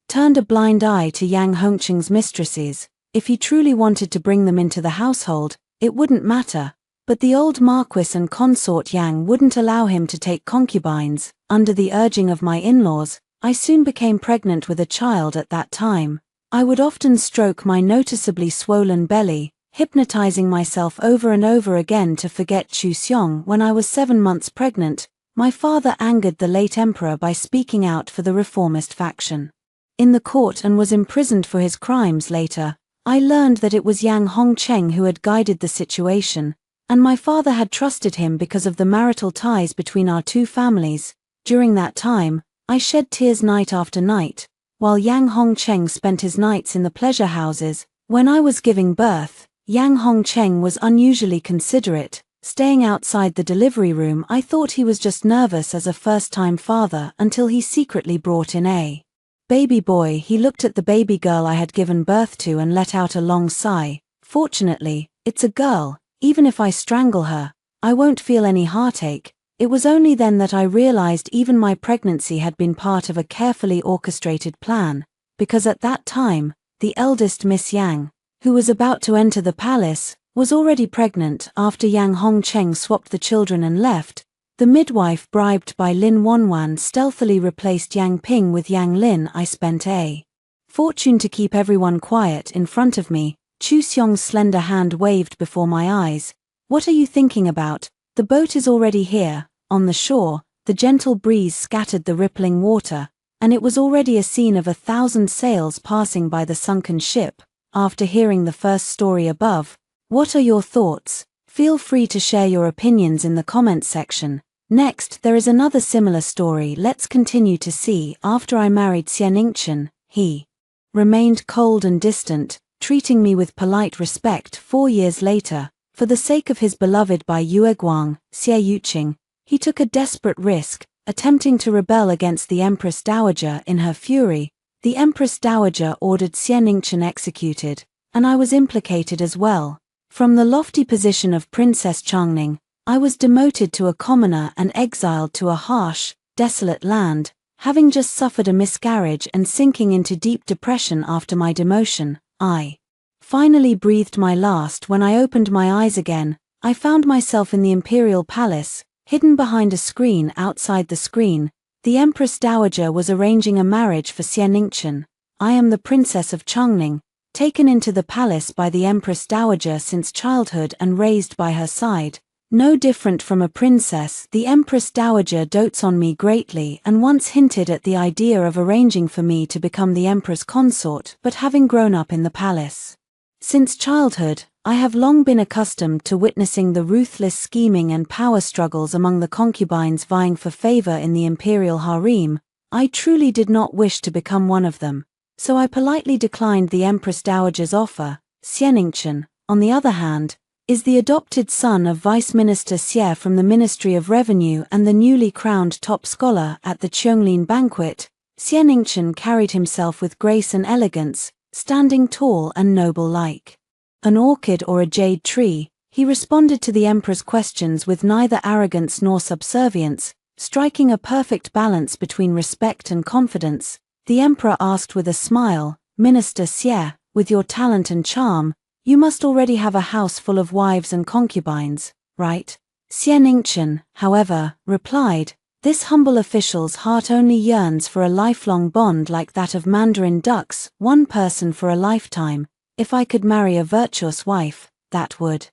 A: turned a blind eye to Yang Hongqing's mistresses. If he truly wanted to bring them into the household, it wouldn't matter. But the old Marquis and consort Yang wouldn't allow him to take concubines. Under the urging of my in-laws, I soon became pregnant with a child. At that time, I would often stroke my noticeably swollen belly, hypnotizing myself over and over again to forget Chu Xiong. When I was 7 months pregnant, my father angered the late emperor by speaking out for the reformist faction in the court and was imprisoned for his crimes. Later, I learned that it was Yang Hongcheng who had guided the situation, and my father had trusted him because of the marital ties between our two families. During that time, I shed tears night after night, while Yang Hongcheng spent his nights in the pleasure houses. When I was giving birth, Yang Hongcheng was unusually considerate, staying outside the delivery room. I thought he was just nervous as a first-time father until he secretly brought in a baby boy. He looked at the baby girl I had given birth to and let out a long sigh. Fortunately, it's a girl. Even if I strangle her, I won't feel any heartache. It was only then that I realized even my pregnancy had been part of a carefully orchestrated plan, because at that time, the eldest Miss Yang, who was about to enter the palace, was already pregnant. After Yang Hongcheng swapped the children and left, the midwife bribed by Lin Wanwan stealthily replaced Yang Ping with Yang Lin. I spent a fortune to keep everyone quiet in front of me. Chu Xiong's slender hand waved before my eyes. What are you thinking about? The boat is already here. On the shore, the gentle breeze scattered the rippling water, and it was already a scene of 1,000 sails passing by the sunken ship. After hearing the first story above, what are your thoughts? Feel free to share your opinions in the comments section. Next, there is another similar story. Let's continue to see. After I married Xie Ningchen, he remained cold and distant, treating me with polite respect. 4 years later, for the sake of his beloved by Yue Guang, Xie Yuqing, he took a desperate risk, attempting to rebel against the Empress Dowager. In her fury, the Empress Dowager ordered Xie Ningchen executed, and I was implicated as well. From the lofty position of Princess Changning, I was demoted to a commoner and exiled to a harsh, desolate land, having just suffered a miscarriage and sinking into deep depression after my demotion. I finally breathed my last. When I opened my eyes again, I found myself in the imperial palace, hidden behind a screen. Outside the screen, the Empress Dowager was arranging a marriage for Xie Ningchen. I am the Princess of Changning, taken into the palace by the Empress Dowager since childhood and raised by her side. No different from a princess, the Empress Dowager dotes on me greatly and once hinted at the idea of arranging for me to become the Emperor's consort. But having grown up in the palace since childhood, I have long been accustomed to witnessing the ruthless scheming and power struggles among the concubines vying for favor in the imperial harem. I truly did not wish to become one of them, so I politely declined the Empress Dowager's offer. Xie Ningchen, on the other hand, is the adopted son of Vice Minister Xie from the Ministry of Revenue and the newly crowned top scholar. At the Chonglin banquet, Xie Ningchen carried himself with grace and elegance, standing tall and noble like an orchid or a jade tree. He responded to the emperor's questions with neither arrogance nor subservience, striking a perfect balance between respect and confidence. The emperor asked with a smile, "Minister Xie, with your talent and charm, you must already have a house full of wives and concubines, right?" Xie Ningchen, however, replied, "This humble official's heart only yearns for a lifelong bond like that of Mandarin ducks, one person for a lifetime. If I could marry a virtuous wife, that would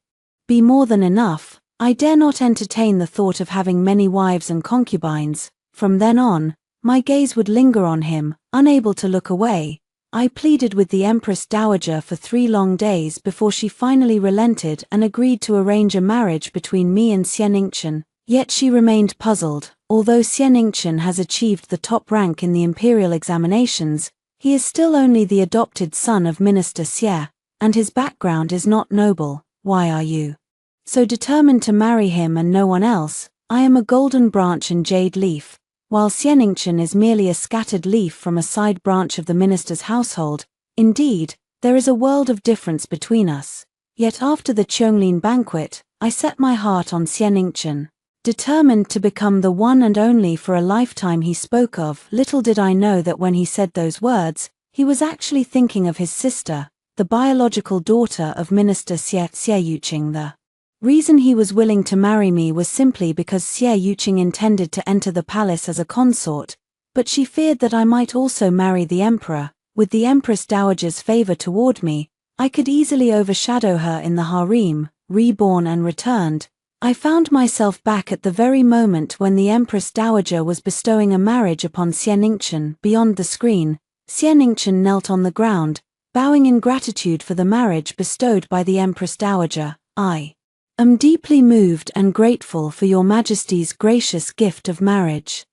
A: be more than enough. I dare not entertain the thought of having many wives and concubines." From then on, my gaze would linger on him, unable to look away. I pleaded with the Empress Dowager for 3 long days before she finally relented and agreed to arrange a marriage between me and Xie Ningchen. Yet she remained puzzled. Although Xie Ningchen has achieved the top rank in the imperial examinations, he is still only the adopted son of Minister Xie, and his background is not noble. Why are you so determined to marry him and no one else? I am a golden branch and jade leaf, while Xie Ningchen is merely a scattered leaf from a side branch of the minister's household. Indeed, there is a world of difference between us. Yet after the Chonglin banquet, I set my heart on Xie Ningchen. determined to become the one and only for a lifetime he spoke of. Little did I know that when he said those words, he was actually thinking of his sister, the biological daughter of Minister Xie Yuqing. The reason he was willing to marry me was simply because Xie Yuqing intended to enter the palace as a consort, but she feared that I might also marry the emperor. With the Empress Dowager's favor toward me, I could easily overshadow her in the harem. Reborn and returned, I found myself back at the very moment when the Empress Dowager was bestowing a marriage upon Xie Ningchen. Beyond the screen, Xie Ningchen knelt on the ground, bowing in gratitude for the marriage bestowed by the Empress Dowager. I am deeply moved and grateful for your Majesty's gracious gift of marriage.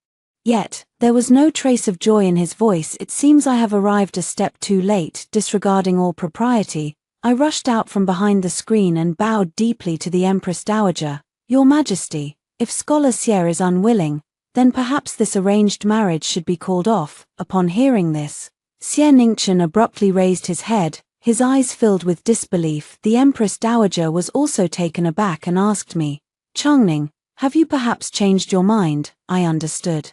A: Yet, there was no trace of joy in his voice. It seems I have arrived a step too late. Disregarding all propriety, I rushed out from behind the screen and bowed deeply to the Empress Dowager. Your Majesty, if Scholar Xie is unwilling, then perhaps this arranged marriage should be called off. Upon hearing this, Xie Ningchen abruptly raised his head, his eyes filled with disbelief. The Empress Dowager was also taken aback and asked me, Changning, have you perhaps changed your mind? I understood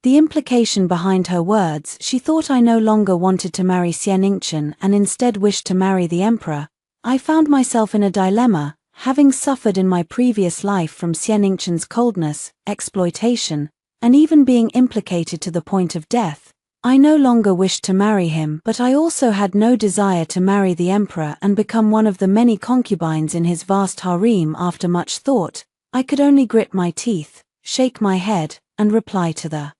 A: the implication behind her words. She thought I no longer wanted to marry Xie Ningchen and instead wished to marry the emperor. I found myself in a dilemma, having suffered in my previous life from Xie Ningchen's coldness, exploitation, and even being implicated to the point of death. I no longer wished to marry him, but I also had no desire to marry the emperor and become one of the many concubines in his vast harem. After much thought, I could only grit my teeth, shake my head, and reply to the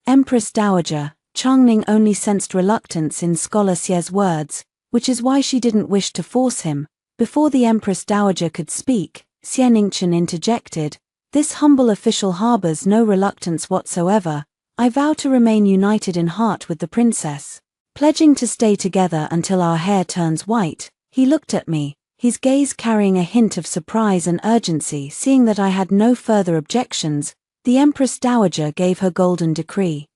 A: Empress Dowager. Changning only sensed reluctance in Scholar Xie's words, which is why she didn't wish to force him. Before the Empress Dowager could speak, Xie Ningchen interjected, This humble official harbors no reluctance whatsoever. I vow to remain united in heart with the princess, pledging to stay together until our hair turns white. He looked at me, his gaze carrying a hint of surprise and urgency. Seeing that I had no further objections, the Empress Dowager gave her golden decree,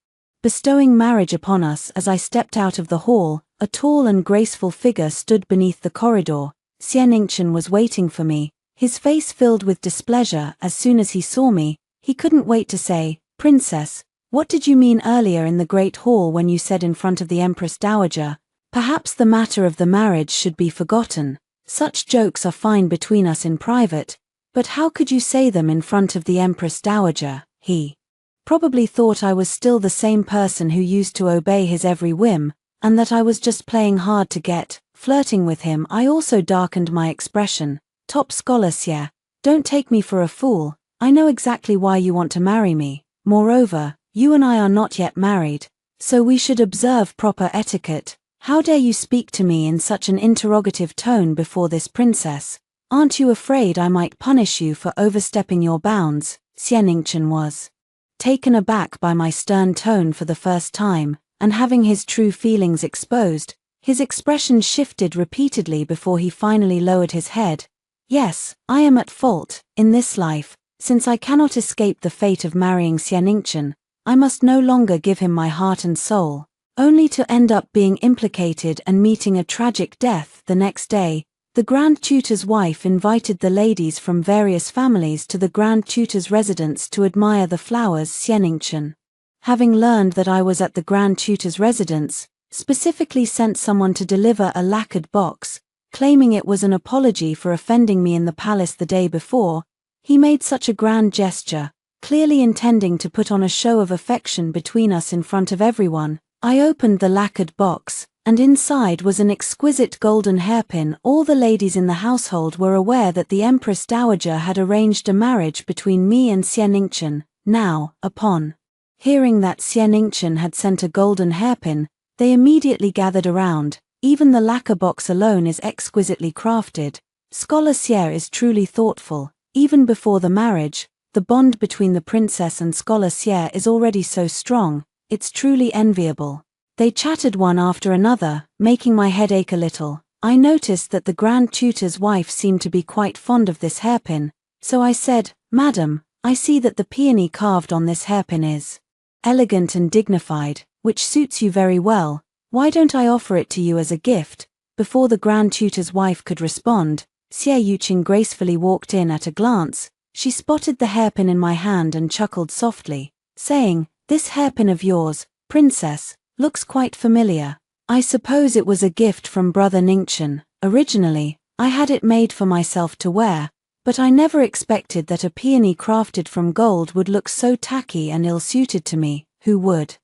A: bestowing marriage upon us. As I stepped out of the hall, a tall and graceful figure stood beneath the corridor. Xie Ningchen was waiting for me, his face filled with displeasure. As soon as he saw me, he couldn't wait to say, Princess, what did you mean earlier in the Great Hall when you said in front of the Empress Dowager, perhaps the matter of the marriage should be forgotten? Such jokes are fine between us in private, but how could you say them in front of the Empress Dowager? He probably thought I was still the same person who used to obey his every whim, and that I was just playing hard to get, flirting with him. I also darkened my expression. Top Scholar Xie, don't take me for a fool. I know exactly why you want to marry me. Moreover, you and I are not yet married, so we should observe proper etiquette. How dare you speak to me in such an interrogative tone before this princess? Aren't you afraid I might punish you for overstepping your bounds? Xie Ningchen was taken aback by my stern tone for the first time, and having his true feelings exposed, his expression shifted repeatedly before he finally lowered his head. Yes, I am at fault. In this life, since I cannot escape the fate of marrying Xie Ningchen, I must no longer give him my heart and soul, only to end up being implicated and meeting a tragic death. The next day, the Grand Tutor's wife invited the ladies from various families to the Grand Tutor's residence to admire the flowers. Xie Ningchen, having learned that I was at the Grand Tutor's residence, specifically sent someone to deliver a lacquered box, claiming it was an apology for offending me in the palace the day before. He made such a grand gesture, clearly intending to put on a show of affection between us in front of everyone. I opened the lacquered box, and inside was an exquisite golden hairpin. All the ladies in the household were aware that the Empress Dowager had arranged a marriage between me and Xie Ningchen. Now, upon hearing that Xie Ningchen had sent a golden hairpin, they immediately gathered around. Even the lacquer box alone is exquisitely crafted. Scholar Xie is truly thoughtful. Even before the marriage, the bond between the princess and Scholar Xie is already so strong, it's truly enviable. They chatted one after another, making my head ache a little. I noticed that the Grand Tutor's wife seemed to be quite fond of this hairpin, so I said, Madam, I see that the peony carved on this hairpin is elegant and dignified, which suits you very well. Why don't I offer it to you as a gift? Before the Grand Tutor's wife could respond, Xie Yuqing gracefully walked in. At a glance, She spotted the hairpin in my hand and chuckled softly, saying, "This hairpin of yours, princess, looks quite familiar. I suppose it was a gift from Brother Ningchen. Originally, I had it made for myself to wear, but I never expected that a peony crafted from gold would look so tacky and ill-suited to me. Who would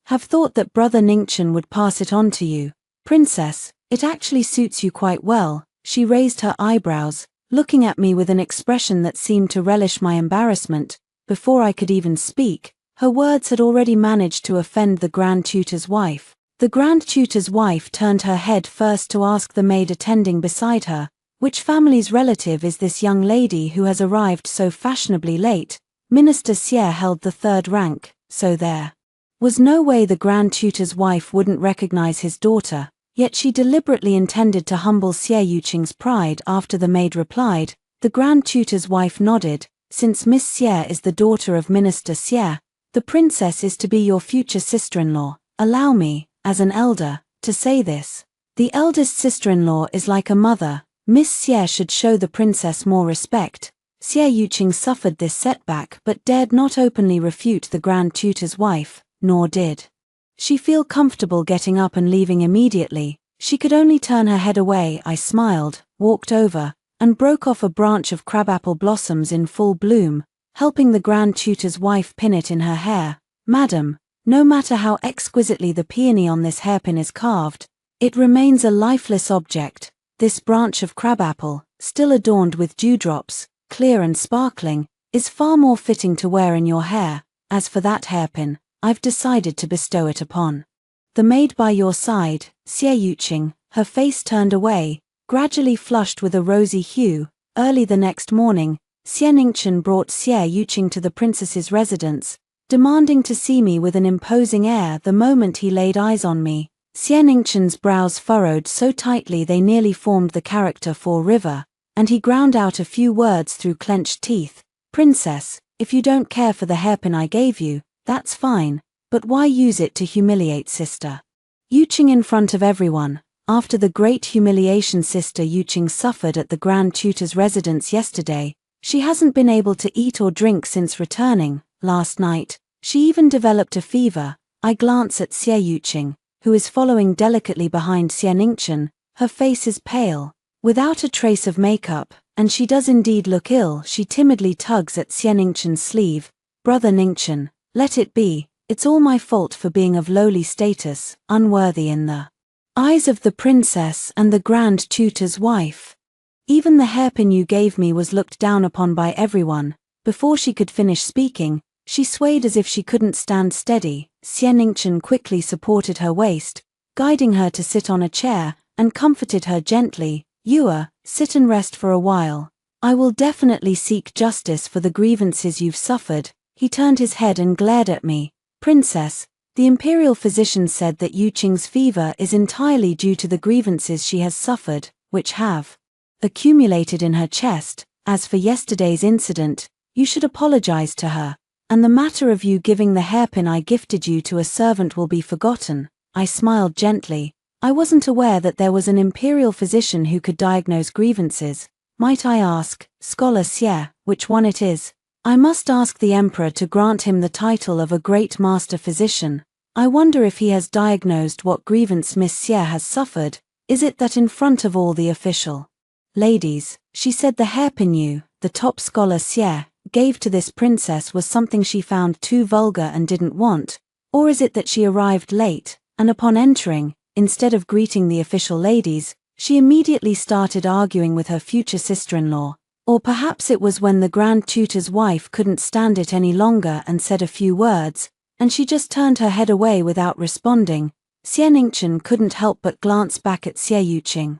A: have thought that Brother Ningchen would pass it on to you? Princess, it actually suits you quite well." She raised her eyebrows, looking at me with an expression that seemed to relish my embarrassment. Before I could even speak, her words had already managed to offend the Grand Tutor's wife. The Grand Tutor's wife turned her head first to ask the maid attending beside her, "Which family's relative is this young lady who has arrived so fashionably late?" Minister Xie held the third rank, so there was no way the Grand Tutor's wife wouldn't recognize his daughter, yet she deliberately intended to humble Xie Yuqing's pride. After the maid replied, the Grand Tutor's wife nodded. "Since Miss Xie is the daughter of Minister Xie, the princess is to be your future sister-in-law. Allow me, as an elder, to say this. The eldest sister-in-law is like a mother. Miss Xie should show the princess more respect." Xie Yuqing suffered this setback but dared not openly refute the Grand Tutor's wife, nor did she feel comfortable getting up and leaving immediately. She could only turn her head away. I smiled, walked over, and broke off a branch of crabapple blossoms in full bloom, helping the Grand Tutor's wife pin it in her hair. "Madam, no matter how exquisitely the peony on this hairpin is carved, it remains a lifeless object. This branch of crabapple, still adorned with dewdrops, clear and sparkling, is far more fitting to wear in your hair. As for that hairpin, I've decided to bestow it upon the maid by your side." Xie Yuqing, her face turned away, gradually flushed with a rosy hue. Early the next morning, Xie Ningchen brought Xie Yuqing to the princess's residence, demanding to see me with an imposing air. The moment he laid eyes on me, Xie Ningchen's brows furrowed so tightly they nearly formed the character for river, and he ground out a few words through clenched teeth. "Princess, if you don't care for the hairpin I gave you, that's fine, but why use it to humiliate Sister Yuqing in front of everyone?" After the great humiliation Sister Yuqing suffered at the Grand Tutor's residence yesterday, she hasn't been able to eat or drink since returning. Last night, she even developed a fever. I glance at Xie Yuqing, who is following delicately behind Xie Ningchen. Her face is pale, without a trace of makeup, and she does indeed look ill. She timidly tugs at Xie Ningchen's sleeve. "Brother Ningchen, let it be. It's all my fault for being of lowly status, unworthy in the eyes of the princess and the Grand Tutor's wife. Even the hairpin you gave me was looked down upon by everyone." Before she could finish speaking, she swayed as if she couldn't stand steady. Xie Ningchen quickly supported her waist, guiding her to sit on a chair, and comforted her gently. Sit and rest for a while. I will definitely seek justice for the grievances you've suffered." He turned his head and glared at me. "Princess, the imperial physician said that Yuqing's fever is entirely due to the grievances she has suffered, which have accumulated in her chest. As for yesterday's incident, you should apologize to her, and the matter of you giving the hairpin I gifted you to a servant will be forgotten." I smiled gently. I wasn't aware that there was an imperial physician who could diagnose grievances. Might I ask, Scholar Xie, which one it is? I must ask the emperor to grant him the title of a great master physician. I wonder if he has diagnosed what grievance Miss Xie has suffered. Is it that in front of all the official ladies, she said the hairpin you, the top scholar Xie, gave to this princess was something she found too vulgar and didn't want? Or is it that she arrived late, and upon entering, instead of greeting the official ladies, she immediately started arguing with her future sister-in-law? Or perhaps it was when the Grand Tutor's wife couldn't stand it any longer and said a few words, and she just turned her head away without responding. Xie Ningchen couldn't help but glance back at Xie Yuqing,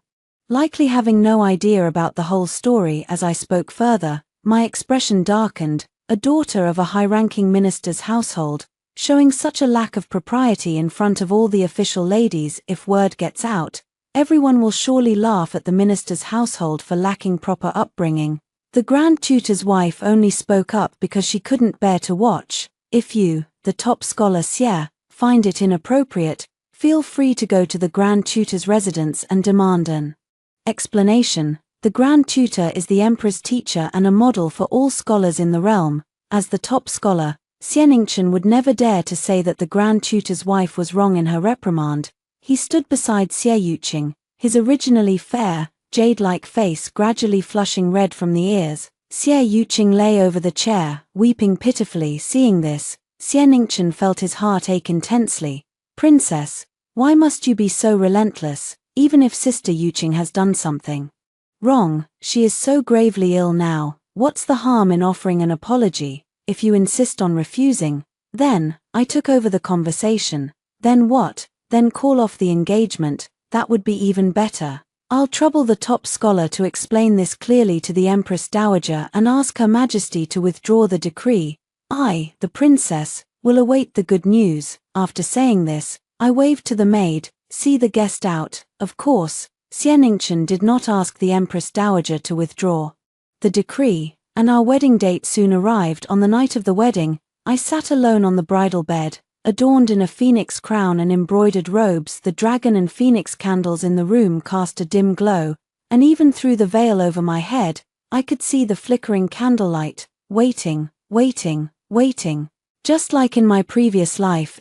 A: likely having no idea about the whole story. As I spoke further, my expression darkened. A daughter of a high-ranking minister's household, showing such a lack of propriety in front of all the official ladies. If word gets out, everyone will surely laugh at the minister's household for lacking proper upbringing. The Grand Tutor's wife only spoke up because she couldn't bear to watch. If you, the top scholar Xie, find it inappropriate, feel free to go to the Grand Tutor's residence and demand an explanation. The Grand Tutor is the Emperor's teacher and a model for all scholars in the realm. As the top scholar, Xianingchen would never dare to say that the Grand Tutor's wife was wrong in her reprimand. He stood beside Xie Yuqing, his originally fair, jade-like face gradually flushing red from the ears. Xie Yuqing lay over the chair, weeping pitifully. Seeing this, Xianingchen felt his heart ache intensely. "Princess, why must you be so relentless, even if Sister Yuqing has done something wrong? She is so gravely ill now. What's the harm in offering an apology? If you insist on refusing, then," I took over the conversation. "Then what? Then call off the engagement, that would be even better. I'll trouble the top scholar to explain this clearly to the Empress Dowager and ask Her Majesty to withdraw the decree. I, the princess, will await the good news." After saying this, I waved to the maid, "See the guest out." Of course, Xianingchen did not ask the Empress Dowager to withdraw the decree, and our wedding date soon arrived. On the night of the wedding, I sat alone on the bridal bed, adorned in a phoenix crown and embroidered robes. The dragon and phoenix candles in the room cast a dim glow, and even through the veil over my head, I could see the flickering candlelight, waiting, waiting, waiting. Just like in my previous life,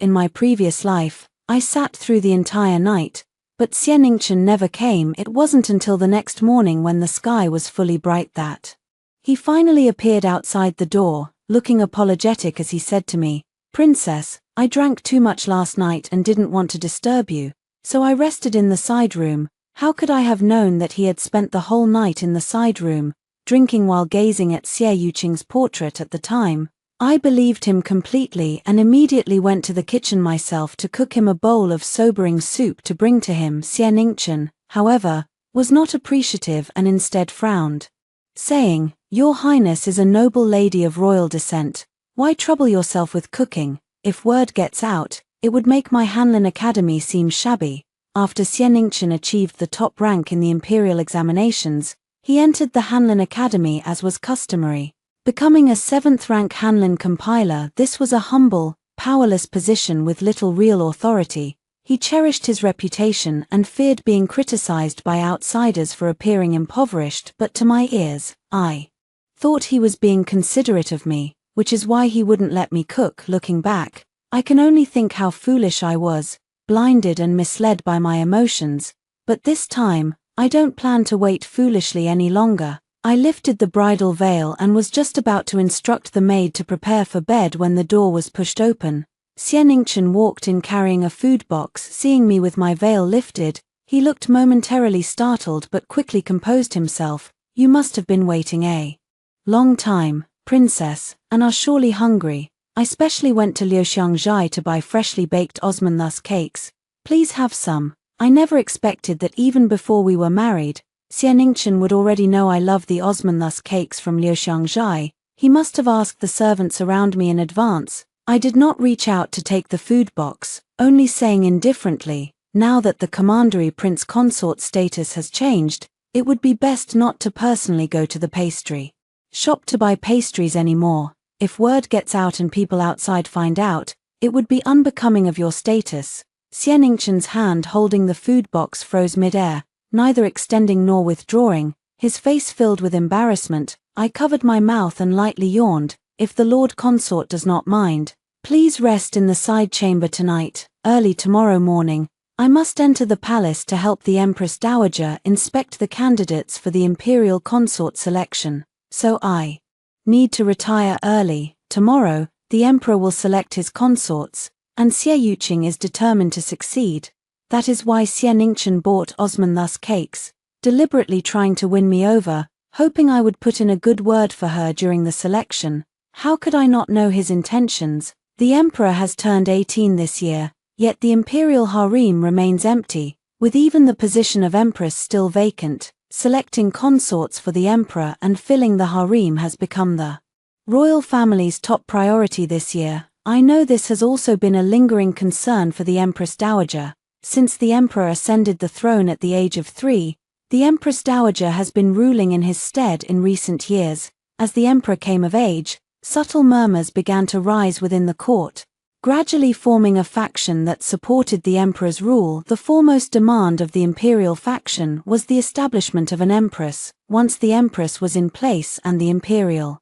A: I sat through the entire night, but Xianingchen never came. It wasn't until the next morning when the sky was fully bright that he finally appeared outside the door, looking apologetic as he said to me, "Princess, I drank too much last night and didn't want to disturb you, so I rested in the side room." How could I have known that he had spent the whole night in the side room, drinking while gazing at Xie Yuqing's portrait at the time? I believed him completely and immediately went to the kitchen myself to cook him a bowl of sobering soup to bring to him. Xianingchen, however, was not appreciative and instead frowned, saying, "Your Highness is a noble lady of royal descent. Why trouble yourself with cooking? If word gets out, it would make my Hanlin Academy seem shabby." After Xianingchen achieved the top rank in the imperial examinations, he entered the Hanlin Academy as was customary. Becoming a 7th-rank Hanlin compiler, this was a humble, powerless position with little real authority. He cherished his reputation and feared being criticized by outsiders for appearing impoverished, but to my ears, I thought he was being considerate of me, which is why he wouldn't let me cook. Looking back, I can only think how foolish I was, blinded and misled by my emotions, but this time, I don't plan to wait foolishly any longer. I lifted the bridal veil and was just about to instruct the maid to prepare for bed when the door was pushed open. Xianingchen walked in carrying a food box. Seeing me with my veil lifted, he looked momentarily startled but quickly composed himself. "You must have been waiting a long time, princess, and are surely hungry. I specially went to Liuxiangjai to buy freshly baked osmanthus cakes. Please have some." I never expected that even before we were married, Xianingchen would already know I love the osmanthus cakes from Liuxiangjai. He must have asked the servants around me in advance. I did not reach out to take the food box, only saying indifferently, "Now that the commandery prince consort status has changed, it would be best not to personally go to the pastry shop to buy pastries anymore. If word gets out and people outside find out, it would be unbecoming of your status." Xianingchen's hand holding the food box froze mid-air, neither extending nor withdrawing, his face filled with embarrassment. I covered my mouth and lightly yawned. "If the Lord Consort does not mind, please rest in the side chamber tonight. Early tomorrow morning, I must enter the palace to help the Empress Dowager inspect the candidates for the Imperial Consort selection, so I need to retire early. Tomorrow, the Emperor will select his consorts, and Xie Yuqing is determined to succeed. That is why Xianingchen bought osmanthus cakes, deliberately trying to win me over, hoping I would put in a good word for her during the selection. How could I not know his intentions? The Emperor has turned 18 this year, yet the imperial harem remains empty, with even the position of Empress still vacant. Selecting consorts for the Emperor and filling the harem has become the royal family's top priority this year. I know this has also been a lingering concern for the Empress Dowager. Since the Emperor ascended the throne at the age of 3, the Empress Dowager has been ruling in his stead in recent years. As the Emperor came of age, subtle murmurs began to rise within the court. gradually forming a faction that supported the emperor's rule. The foremost demand of the imperial faction was the establishment of an empress. Once the empress was in place and the imperial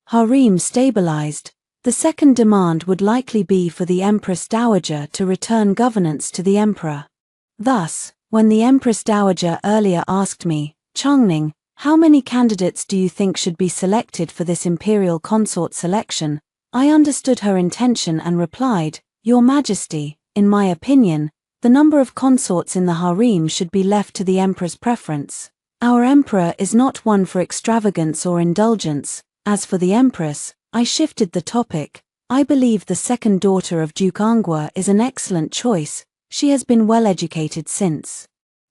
A: harem stabilized, the second demand would likely be for the Empress Dowager to return governance to the emperor. Thus, when the Empress Dowager earlier asked me, "Changning, how many candidates do you think should be selected for this imperial consort selection?" I understood her intention and replied, "Your Majesty, in my opinion, the number of consorts in the harem should be left to the emperor's preference. Our emperor is not one for extravagance or indulgence. As for the empress," I shifted the topic, "I believe the second daughter of Duke Angua is an excellent choice. She has been well educated since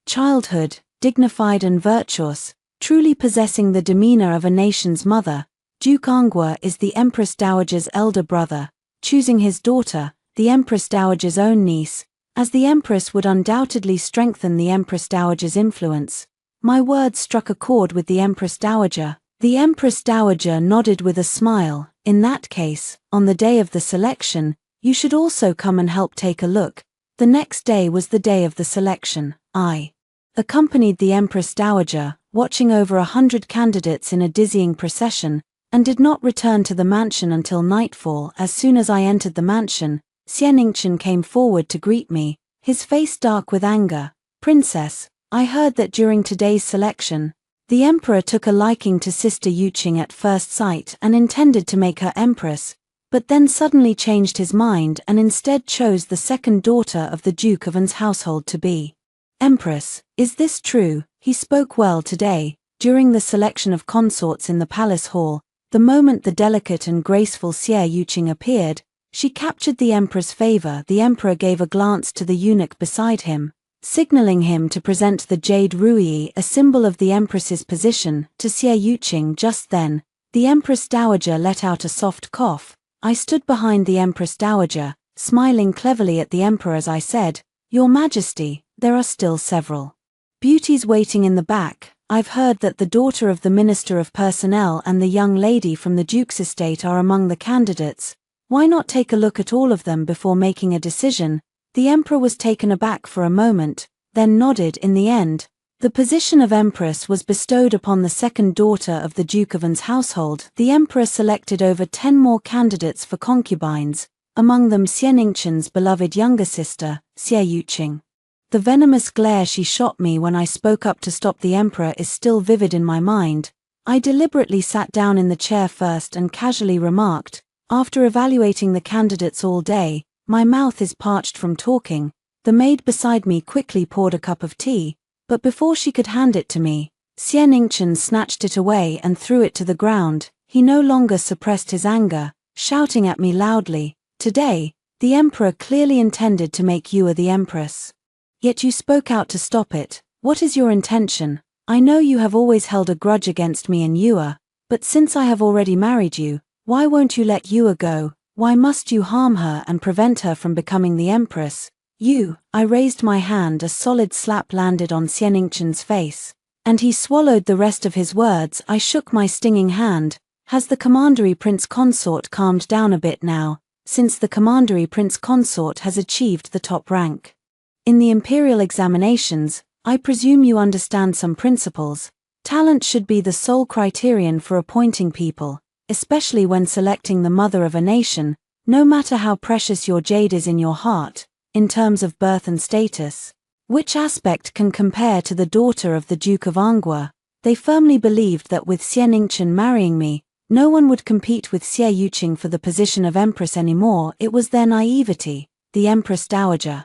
A: childhood, dignified and virtuous, truly possessing the demeanor of a nation's mother. Duke Angua is the Empress Dowager's elder brother. Choosing his daughter, the Empress Dowager's own niece, as the empress would undoubtedly strengthen the Empress Dowager's influence." My words struck a chord with the Empress Dowager. The Empress Dowager nodded with a smile. "In that case, on the day of the selection, you should also come and help take a look." The next day was the day of the selection. I accompanied the Empress Dowager, watching over 100 candidates in a dizzying procession, and did not return to the mansion until nightfall. As soon as I entered the mansion, Xianingchen came forward to greet me, his face dark with anger. "Princess, I heard that during today's selection, the emperor took a liking to Sister Yuqing at first sight and intended to make her empress, but then suddenly changed his mind and instead chose the second daughter of the Duke of An's household to be empress. Is this true?" He spoke well today. During the selection of consorts in the palace hall, the moment the delicate and graceful Xie Yuqing appeared, she captured the emperor's favor. The emperor gave a glance to the eunuch beside him, signaling him to present the jade ruyi, a symbol of the empress's position, to Xie Yuqing. Just then, the Empress Dowager let out a soft cough. I stood behind the Empress Dowager, smiling cleverly at the emperor as I said, "Your Majesty, there are still several beauties waiting in the back. I've heard that the daughter of the Minister of Personnel and the young lady from the Duke's estate are among the candidates. Why not take a look at all of them before making a decision?" The emperor was taken aback for a moment, then nodded. In the end, the position of empress was bestowed upon the second daughter of the Duke of An's household. The emperor selected over 10 more candidates for concubines, among them Xianingchen's beloved younger sister, Xie Yuqing. The venomous glare she shot me when I spoke up to stop the emperor is still vivid in my mind. I deliberately sat down in the chair first and casually remarked, "After evaluating the candidates all day, my mouth is parched from talking." The maid beside me quickly poured a cup of tea, but before she could hand it to me, Xianingchen snatched it away and threw it to the ground. He no longer suppressed his anger, shouting at me loudly, "Today, the emperor clearly intended to make you the empress. Yet you spoke out to stop it. What is your intention? I know you have always held a grudge against me and Yua, but since I have already married you, why won't you let Yua go? Why must you harm her and prevent her from becoming the empress?" I raised my hand. A solid slap landed on Xianingchen's face, and he swallowed the rest of his words. I shook my stinging hand. "Has the Commandery Prince Consort calmed down a bit now, since the Commandery Prince Consort has achieved the top rank in the imperial examinations? I presume you understand some principles. Talent should be the sole criterion for appointing people, especially when selecting the mother of a nation, no matter how precious your jade is in your heart, in terms of birth and status. Which aspect can compare to the daughter of the Duke of Angua?" They firmly believed that with Xianingchen marrying me, no one would compete with Xie Yuqing for the position of empress anymore. It was their naivety. The Empress Dowager,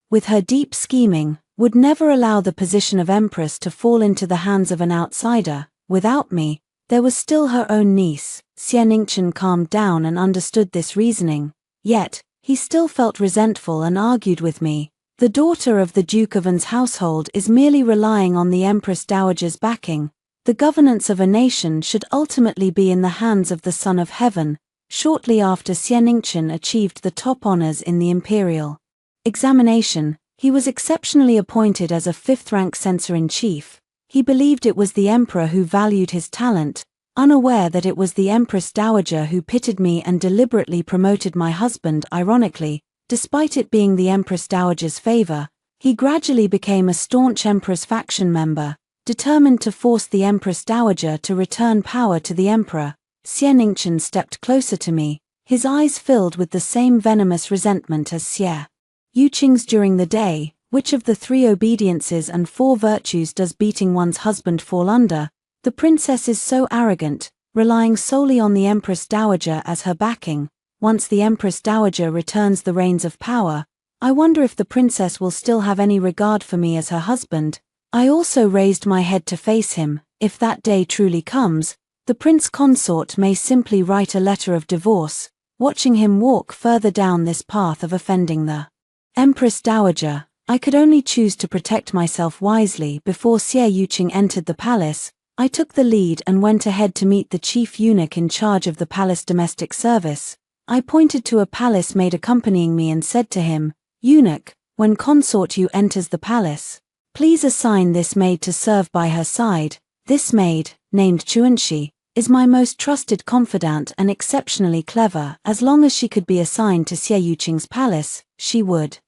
A: with her deep scheming, would never allow the position of empress to fall into the hands of an outsider. Without me, there was still her own niece. Xianingchen calmed down and understood this reasoning. Yet, he still felt resentful and argued with me. "The daughter of the Duke of An's household is merely relying on the Empress Dowager's backing. The governance of a nation should ultimately be in the hands of the Son of Heaven." Shortly after Xianingchen achieved the top honors in the imperial examination, he was exceptionally appointed as a 5th-rank censor-in-chief. He believed it was the emperor who valued his talent, unaware that it was the Empress Dowager who pitied me and deliberately promoted my husband. Ironically, despite it being the Empress Dowager's favor, he gradually became a staunch Empress faction member, determined to force the Empress Dowager to return power to the Emperor. Xie Ningchen stepped closer to me, his eyes filled with the same venomous resentment as Xie Yuqing's. During the day, which of the 3 obediences and 4 virtues does beating one's husband fall under? The princess is so arrogant, relying solely on the Empress Dowager as her backing. Once the Empress Dowager returns the reins of power, I wonder if the princess will still have any regard for me as her husband. I also raised my head to face him. If that day truly comes, the prince consort may simply write a letter of divorce. Watching him walk further down this path of offending the Empress Dowager, I could only choose to protect myself wisely. Before Xie Yuqing entered the palace, I took the lead and went ahead to meet the chief eunuch in charge of the palace domestic service. I pointed to a palace maid accompanying me and said to him, "Eunuch, when consort Yu enters the palace, please assign this maid to serve by her side. This maid, named Chuanxi, is my most trusted confidant and exceptionally clever. As long as she could be assigned to Xie Yuqing's palace, she would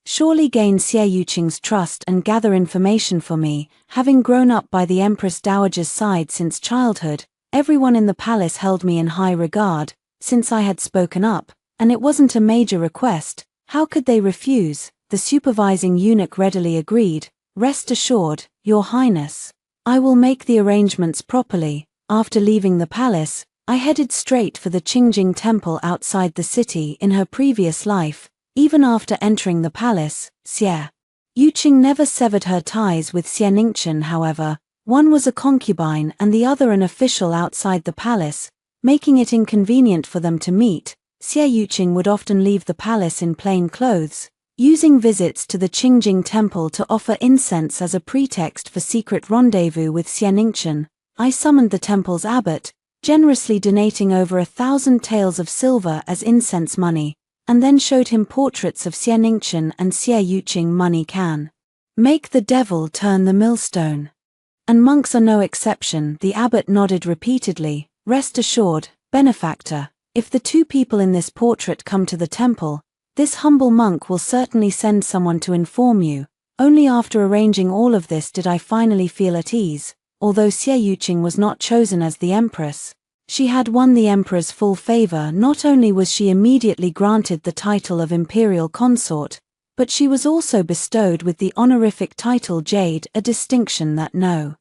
A: surely gain Xie Yuqing's trust and gather information for me." Having grown up by the Empress Dowager's side since childhood, everyone in the palace held me in high regard. Since I had spoken up, and it wasn't a major request, how could they refuse? The supervising eunuch readily agreed. "Rest assured, Your Highness, I will make the arrangements properly." After leaving the palace, I headed straight for the Qingjing Temple outside the city. In her previous life, even after entering the palace, Xie Yuqing never severed her ties with Xie Ningchen. However, one was a concubine and the other an official outside the palace, making it inconvenient for them to meet. Xie Yuqing would often leave the palace in plain clothes, using visits to the Qingjing Temple to offer incense as a pretext for secret rendezvous with Xie Ningchen. I summoned the temple's abbot, generously donating over 1,000 taels of silver as incense money, and then showed him portraits of Xie Ningchen and Xie Yuqing. Money can make the devil turn the millstone, and monks are no exception. The abbot nodded repeatedly. "Rest assured, benefactor, if the 2 people in this portrait come to the temple, this humble monk will certainly send someone to inform you." Only after arranging all of this did I finally feel at ease. Although Xie Yuqing was not chosen as the empress, she had won the emperor's full favor. Not only was she immediately granted the title of imperial consort, but she was also bestowed with the honorific title Jade, a distinction that no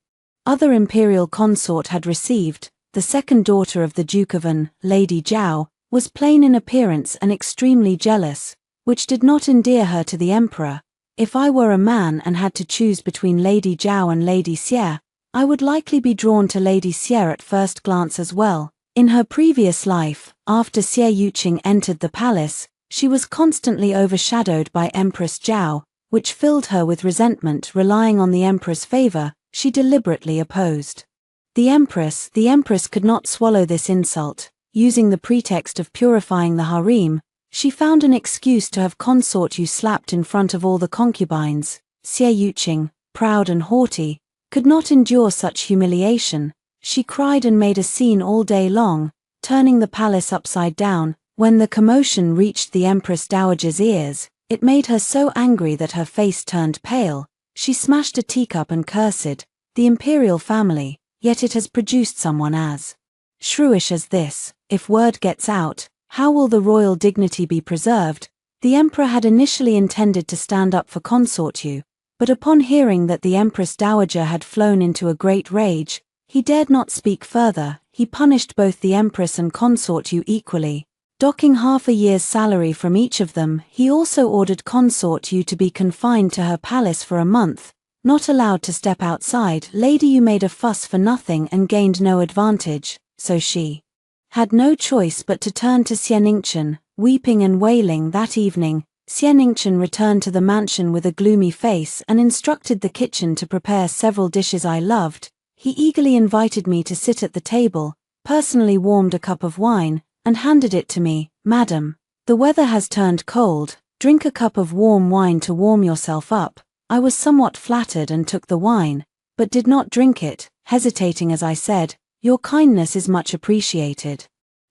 A: other imperial consort had received. The second daughter of the Duke of An, Lady Zhao, was plain in appearance and extremely jealous, which did not endear her to the emperor. If I were a man and had to choose between Lady Zhao and Lady Xie, I would likely be drawn to Lady Xie at first glance as well. In her previous life, after Xie Yuqing entered the palace, she was constantly overshadowed by Empress Zhao, which filled her with resentment. Relying on the emperor's favor, she deliberately opposed the empress could not swallow this insult. Using the pretext of purifying the harem, she found an excuse to have consort Yu slapped in front of all the concubines. Xie Yuqing, proud and haughty, could not endure such humiliation. She cried and made a scene all day long, turning the palace upside down. When the commotion reached the Empress Dowager's ears, it made her so angry that her face turned pale. She smashed a teacup and cursed the imperial family, yet it has produced someone as shrewish as this. If word gets out, how will the royal dignity be preserved? The emperor had initially intended to stand up for consort Yu, but upon hearing that the Empress Dowager had flown into a great rage, he dared not speak further. He punished both the empress and consort Yu equally, docking half a year's salary from each of them. He also ordered consort Yu to be confined to her palace for a month, not allowed to step outside. Lady Yu made a fuss for nothing and gained no advantage, so she had no choice but to turn to Xie Ningchen, weeping and wailing. That evening, Xie Ningchen returned to the mansion with a gloomy face and instructed the kitchen to prepare several dishes I loved. He eagerly invited me to sit at the table, personally warmed a cup of wine, and handed it to me. "Madam, the weather has turned cold, drink a cup of warm wine to warm yourself up." I was somewhat flattered and took the wine, but did not drink it, hesitating as I said, Your kindness is much appreciated.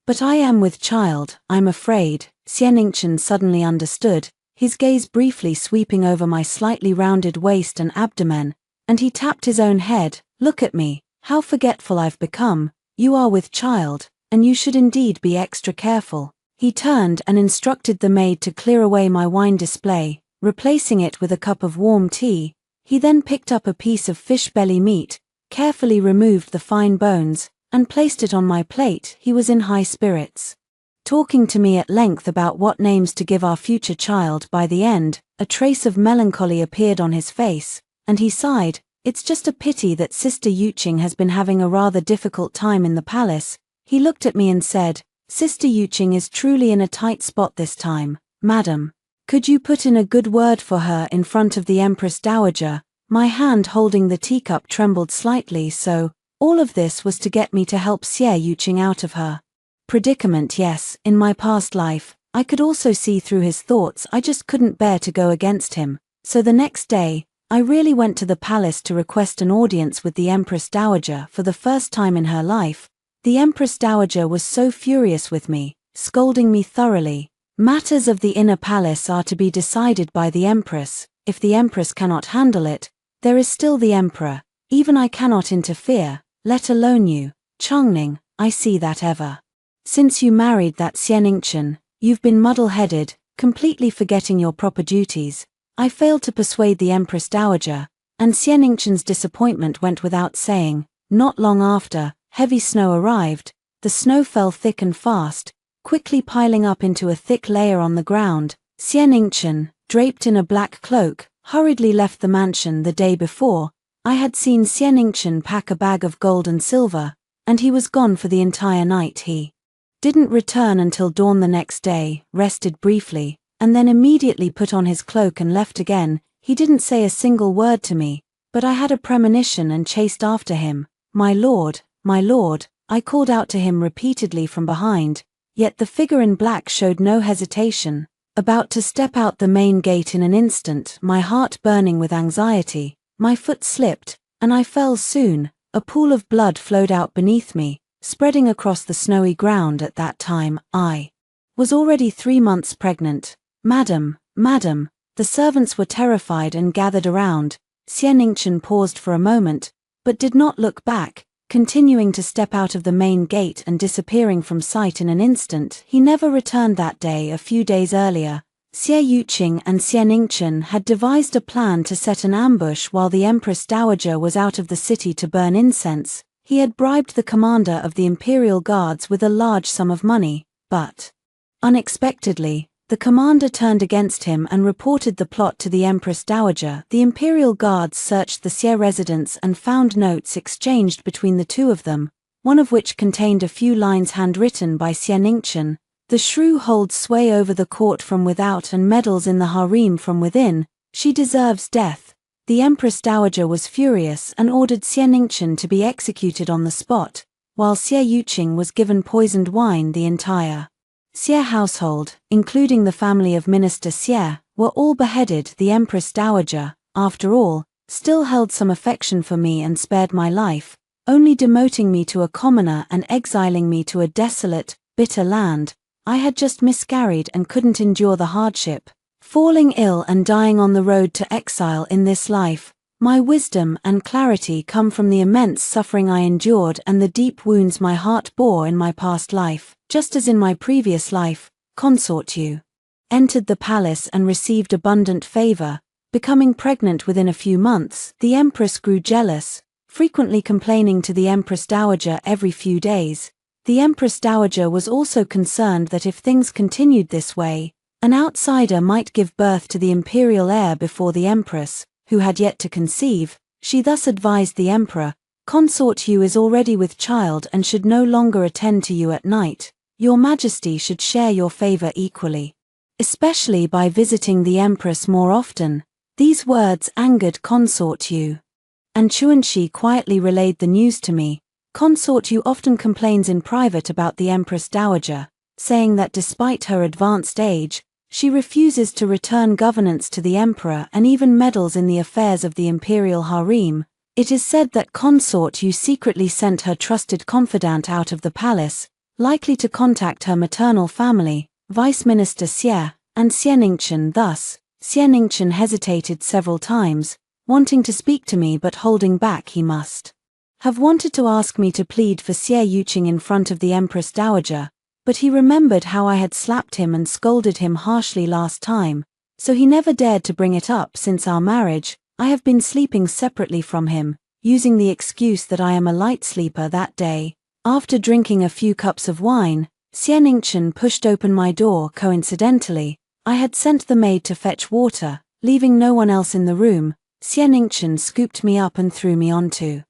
A: But I am with child, I'm afraid. Xianingchen suddenly understood, his gaze briefly sweeping over my slightly rounded waist and abdomen, and he tapped his own head. Look at me, how forgetful I've become. You are with child, and you should indeed be extra careful. He turned and instructed the maid to clear away my wine display, replacing it with a cup of warm tea. He then picked up a piece of fish belly meat, carefully removed the fine bones, and placed it on my plate. He was in high spirits, talking to me at length about what names to give our future child. By the end, a trace of melancholy appeared on his face, and he sighed. It's just a pity that Sister Yuqing has been having a rather difficult time in the palace. He looked at me and said, Sister Yuqing is truly in a tight spot this time, madam. Could you put in a good word for her in front of the Empress Dowager? My hand holding the teacup trembled slightly. So, all of this was to get me to help Xie Yuqing out of her predicament. Yes, in my past life, I could also see through his thoughts. I just couldn't bear to go against him. So the next day, I really went to the palace to request an audience with the Empress Dowager for the first time in her life. The Empress Dowager was so furious with me, scolding me thoroughly. Matters of the inner palace are to be decided by the Empress. If the Empress cannot handle it, there is still the Emperor. Even I cannot interfere, let alone you. Chongning, I see that ever since you married that Xianingchen, you've been muddle-headed, completely forgetting your proper duties. I failed to persuade the Empress Dowager, and Xianingchen's disappointment went without saying. Not long after, heavy snow arrived. The snow fell thick and fast, quickly piling up into a thick layer on the ground. Xianingchen, draped in a black cloak, hurriedly left the mansion. The day before, I had seen Xianingchen pack a bag of gold and silver, and he was gone for the entire night. He didn't return until dawn the next day, rested briefly, and then immediately put on his cloak and left again. He didn't say a single word to me, but I had a premonition and chased after him. My lord, I called out to him repeatedly from behind, yet the figure in black showed no hesitation, about to step out the main gate in an instant. My heart burning with anxiety, my foot slipped, and I fell. Soon, a pool of blood flowed out beneath me, spreading across the snowy ground. At that time, I was already 3 months pregnant. Madam, the servants were terrified and gathered around. Xianingchen paused for a moment, but did not look back, continuing to step out of the main gate and disappearing from sight in an instant. He never returned that day. A few days earlier, Xie Yuqing and Xianingchen had devised a plan to set an ambush while the Empress Dowager was out of the city to burn incense. He had bribed the commander of the Imperial Guards with a large sum of money, but unexpectedly, the commander turned against him and reported the plot to the Empress Dowager. The Imperial Guards searched the Xie residence and found notes exchanged between the two of them, one of which contained a few lines handwritten by Xianingchen. The shrew holds sway over the court from without and meddles in the harem from within. She deserves death. The Empress Dowager was furious and ordered Xianingchen to be executed on the spot, while Xie Yuqing was given poisoned wine. The entire Xie household, including the family of Minister Xie, were all beheaded. The Empress Dowager, after all, still held some affection for me and spared my life, only demoting me to a commoner and exiling me to a desolate, bitter land. I had just miscarried and couldn't endure the hardship, falling ill and dying on the road to exile. In this life, my wisdom and clarity come from the immense suffering I endured and the deep wounds my heart bore in my past life. Just as in my previous life, Consort Yu entered the palace and received abundant favor, becoming pregnant within a few months. The Empress grew jealous, frequently complaining to the Empress Dowager every few days. The Empress Dowager was also concerned that if things continued this way, an outsider might give birth to the imperial heir before the Empress, who had yet to conceive. She thus advised the Emperor, Consort Yu is already with child and should no longer attend to you at night. Your Majesty should share your favor equally, especially by visiting the Empress more often. These words angered Consort Yu, and Chuanxi quietly relayed the news to me. Consort Yu often complains in private about the Empress Dowager, saying that despite her advanced age, she refuses to return governance to the Emperor and even meddles in the affairs of the imperial harem. It is said that Consort Yu secretly sent her trusted confidant out of the palace, likely to contact her maternal family, Vice Minister Xie, and Xianingchen. Thus, Xianingchen hesitated several times, wanting to speak to me but holding back. He must have wanted to ask me to plead for Xie Yuqing in front of the Empress Dowager, but he remembered how I had slapped him and scolded him harshly last time, so he never dared to bring it up. Since our marriage, I have been sleeping separately from him, using the excuse that I am a light sleeper. That day, after drinking a few cups of wine, Xianingchen pushed open my door. Coincidentally, I had sent the maid to fetch water, leaving no one else in the room. Xianingchen scooped me up and threw me onto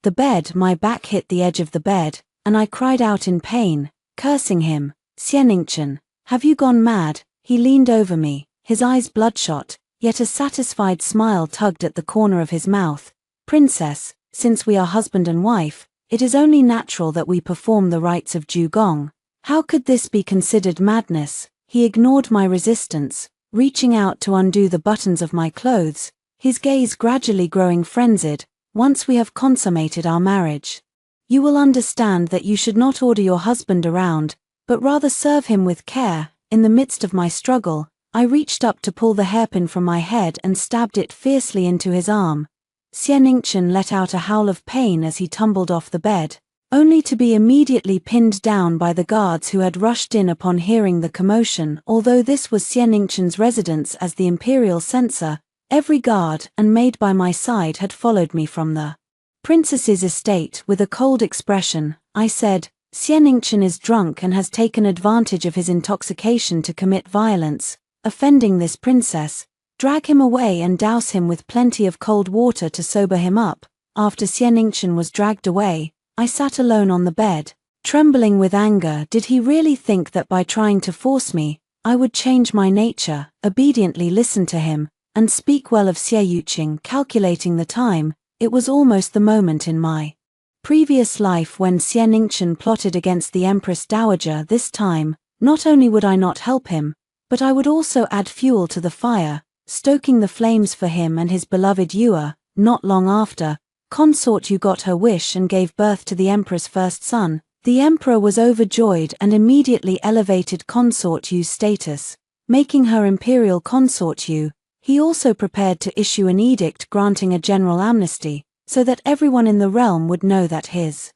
A: the bed. My back hit the edge of the bed, and I cried out in pain, cursing him. Xianingchen, have you gone mad? He leaned over me, his eyes bloodshot, yet a satisfied smile tugged at the corner of his mouth. Princess, since we are husband and wife, it is only natural that we perform the rites of Zhugong. How could this be considered madness? He ignored my resistance, reaching out to undo the buttons of my clothes, his gaze gradually growing frenzied. Once we have consummated our marriage, you will understand that you should not order your husband around, but rather serve him with care. In the midst of my struggle, I reached up to pull the hairpin from my head and stabbed it fiercely into his arm. Xianingchen let out a howl of pain as he tumbled off the bed, only to be immediately pinned down by the guards who had rushed in upon hearing the commotion. Although this was Xianingchen's residence as the imperial censor, every guard and maid by my side had followed me from the princess's estate. With a cold expression, I said, Xianingchen is drunk and has taken advantage of his intoxication to commit violence, offending this princess. Drag him away and douse him with plenty of cold water to sober him up. After Xianingchen was dragged away, I sat alone on the bed, trembling with anger. Did he really think that by trying to force me, I would change my nature, obediently listen to him, and speak well of Xie Yuqing? Calculating the time, it was almost the moment in my previous life when Xianingchen plotted against the Empress Dowager. This time, not only would I not help him, but I would also add fuel to the fire, stoking the flames for him and his beloved Yue. Not long after, Consort Yu got her wish and gave birth to the Emperor's first son. The Emperor was overjoyed and immediately elevated Consort Yu's status, making her Imperial Consort Yu. He also prepared to issue an edict granting a general amnesty, so that everyone in the realm would know that his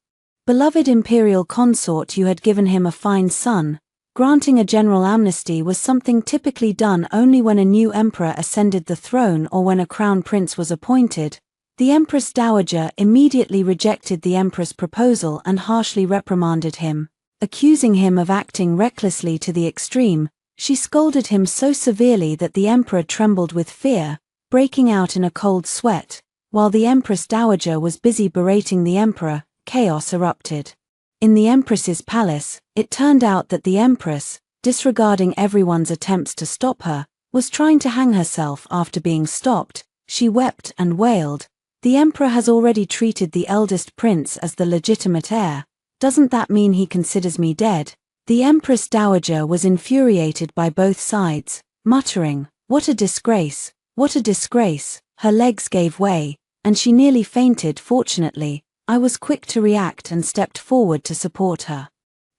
A: beloved Imperial Consort Yu had given him a fine son. Granting a general amnesty was something typically done only when a new emperor ascended the throne or when a crown prince was appointed. The Empress Dowager immediately rejected the emperor's proposal and harshly reprimanded him, accusing him of acting recklessly to the extreme. She scolded him so severely that the emperor trembled with fear, breaking out in a cold sweat. While the Empress Dowager was busy berating the emperor, chaos erupted in the Empress's palace. It turned out that the Empress, disregarding everyone's attempts to stop her, was trying to hang herself. After being stopped, she wept and wailed, "The Emperor has already treated the eldest prince as the legitimate heir. Doesn't that mean he considers me dead?" The Empress Dowager was infuriated by both sides, muttering, "What a disgrace! What a disgrace!" Her legs gave way, and she nearly fainted. Fortunately, I was quick to react and stepped forward to support her.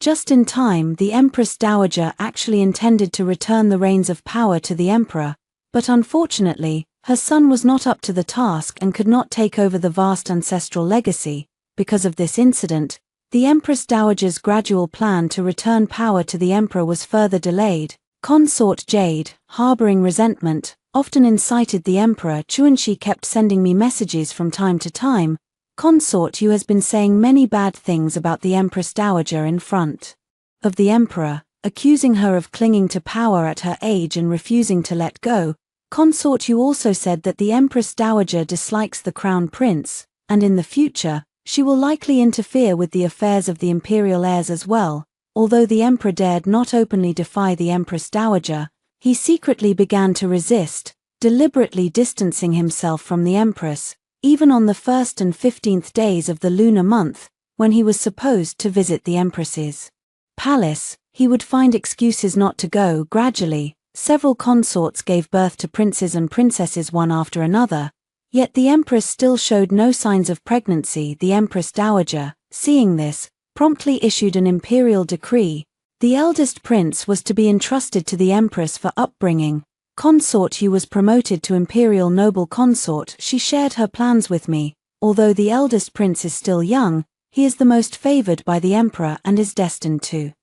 A: Just in time. The Empress Dowager actually intended to return the reins of power to the Emperor, but unfortunately, her son was not up to the task and could not take over the vast ancestral legacy. Because of this incident, the Empress Dowager's gradual plan to return power to the Emperor was further delayed. Consort Jade, harboring resentment, often incited the Emperor. Chuanxi kept sending me messages from time to time. Consort Yu has been saying many bad things about the Empress Dowager in front of the Emperor, accusing her of clinging to power at her age and refusing to let go. Consort Yu also said that the Empress Dowager dislikes the Crown Prince, and in the future, she will likely interfere with the affairs of the imperial heirs as well. Although the Emperor dared not openly defy the Empress Dowager, he secretly began to resist, deliberately distancing himself from the Empress. Even on the 1st and 15th days of the lunar month, when he was supposed to visit the Empress's palace, he would find excuses not to go. Gradually, several consorts gave birth to princes and princesses one after another. Yet the empress still showed no signs of pregnancy. The empress dowager, seeing this, promptly issued an imperial decree. The eldest prince was to be entrusted to the empress for upbringing. Consort Yu was promoted to imperial noble consort. She shared her plans with me. Although the eldest prince is still young, he is the most favored by the emperor and is destined to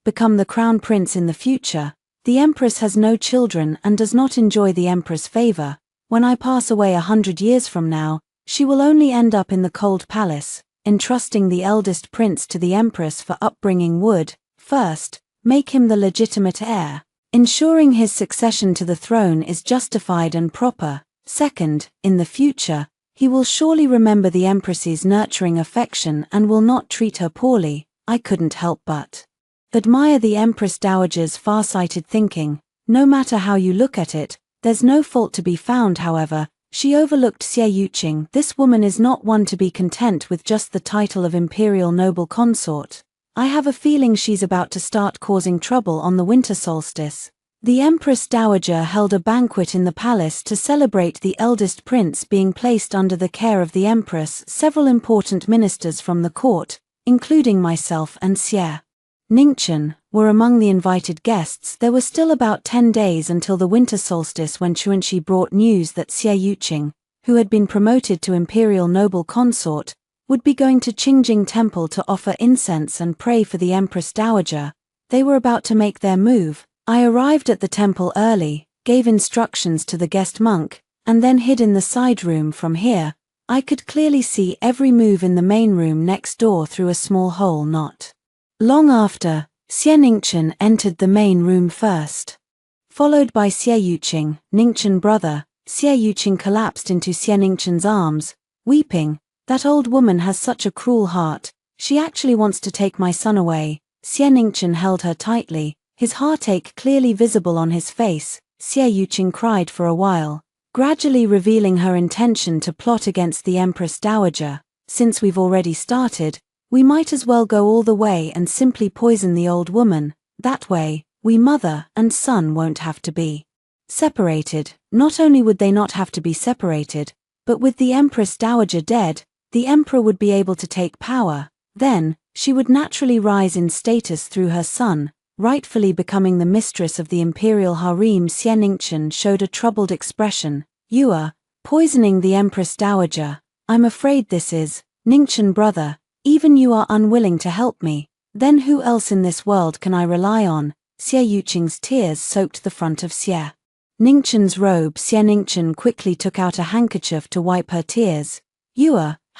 A: become the crown prince in the future. The empress has no children and does not enjoy the emperor's favor. When I pass away 100 years from now, she will only end up in the cold palace. Entrusting the eldest prince to the empress for upbringing would, first, make him the legitimate heir, ensuring his succession to the throne is justified and proper. Second, in the future, he will surely remember the empress's nurturing affection and will not treat her poorly. I couldn't help but admire the empress dowager's far-sighted thinking. No matter how you look at it, there's no fault to be found. However, she overlooked Xie Yuqing. This woman is not one to be content with just the title of imperial noble consort. I have a feeling she's about to start causing trouble on the winter solstice. The Empress Dowager held a banquet in the palace to celebrate the eldest prince being placed under the care of the Empress. Several important ministers from the court, including myself and Xie Ningchen, were among the invited guests. There were still about 10 days until the winter solstice when Chuanxi brought news that Xie Yuqing, who had been promoted to imperial noble consort, would be going to Qingjing Temple to offer incense and pray for the Empress Dowager. They were about to make their move. I arrived at the temple early, gave instructions to the guest monk, and then hid in the side room. From here, I could clearly see every move in the main room next door through a small hole. Not long after, Xie Ningchen entered the main room first, followed by Xie Yuqing, Ningchen brother. Xie Yuqing collapsed into Xie Ningchen's arms, weeping. That old woman has such a cruel heart. She actually wants to take my son away. Xie Ningchen held her tightly, his heartache clearly visible on his face. Xie Yuqing cried for a while, gradually revealing her intention to plot against the Empress Dowager. Since we've already started, we might as well go all the way and simply poison the old woman. That way, we mother and son won't have to be separated. Not only would they not have to be separated, but with the Empress Dowager dead, the emperor would be able to take power. Then, she would naturally rise in status through her son, rightfully becoming the mistress of the imperial harem. Xie Ningchen showed a troubled expression. You are poisoning the Empress Dowager. I'm afraid this is, Ningchen brother, even you are unwilling to help me. Then who else in this world can I rely on? Xie Yuqing's tears soaked the front of Xie Ningchen's robe. Xie Ningchen quickly took out a handkerchief to wipe her tears.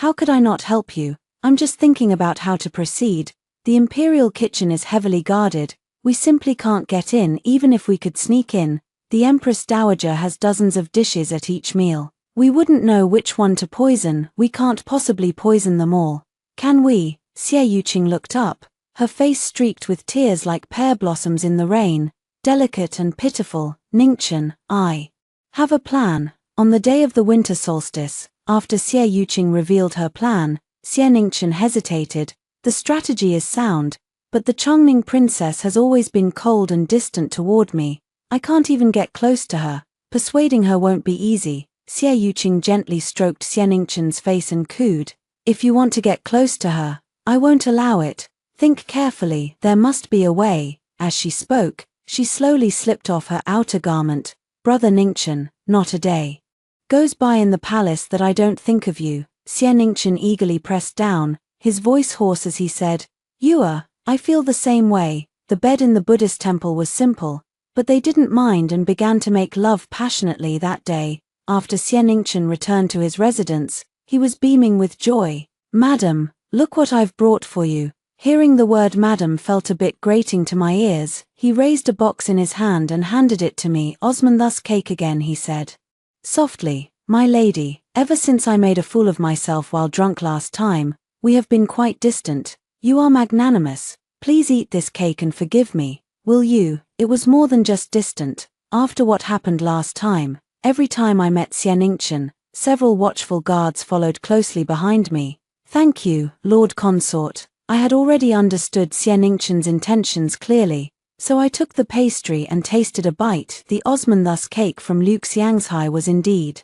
A: How could I not help you? I'm just thinking about how to proceed. The imperial kitchen is heavily guarded. We simply can't get in. Even if we could sneak in, the Empress Dowager has dozens of dishes at each meal. We wouldn't know which one to poison. We can't possibly poison them all. Can we? Xie Yuqing looked up, her face streaked with tears like pear blossoms in the rain, delicate and pitiful. Ningchen, I have a plan. On the day of the winter solstice, after Xie Yuqing revealed her plan, Xie Ningchen hesitated. The strategy is sound, but the Chongning princess has always been cold and distant toward me. I can't even get close to her. Persuading her won't be easy. Xie Yuqing gently stroked Xie Ningchen's face and cooed. If you want to get close to her, I won't allow it. Think carefully, there must be a way. As she spoke, she slowly slipped off her outer garment. Brother Ningchen, not a day goes by in the palace that I don't think of you. Xie Ningchen eagerly pressed down, his voice hoarse as he said, I feel the same way. The bed in the Buddhist temple was simple, but they didn't mind and began to make love passionately that day. After Xie Ningchen returned to his residence, he was beaming with joy. Madam, look what I've brought for you. Hearing the word madam felt a bit grating to my ears. He raised a box in his hand and handed it to me. Osman-thus cake again, he said softly. My lady, ever since I made a fool of myself while drunk last time, we have been quite distant. You are magnanimous. Please eat this cake and forgive me, will you? It was more than just distant. After what happened last time, every time I met Xie Ningchen, several watchful guards followed closely behind me. Thank you, Lord Consort. I had already understood Xie Ningchen's intentions clearly, so I took the pastry and tasted a bite. The Osman-thus cake from Liu Xiang's was indeed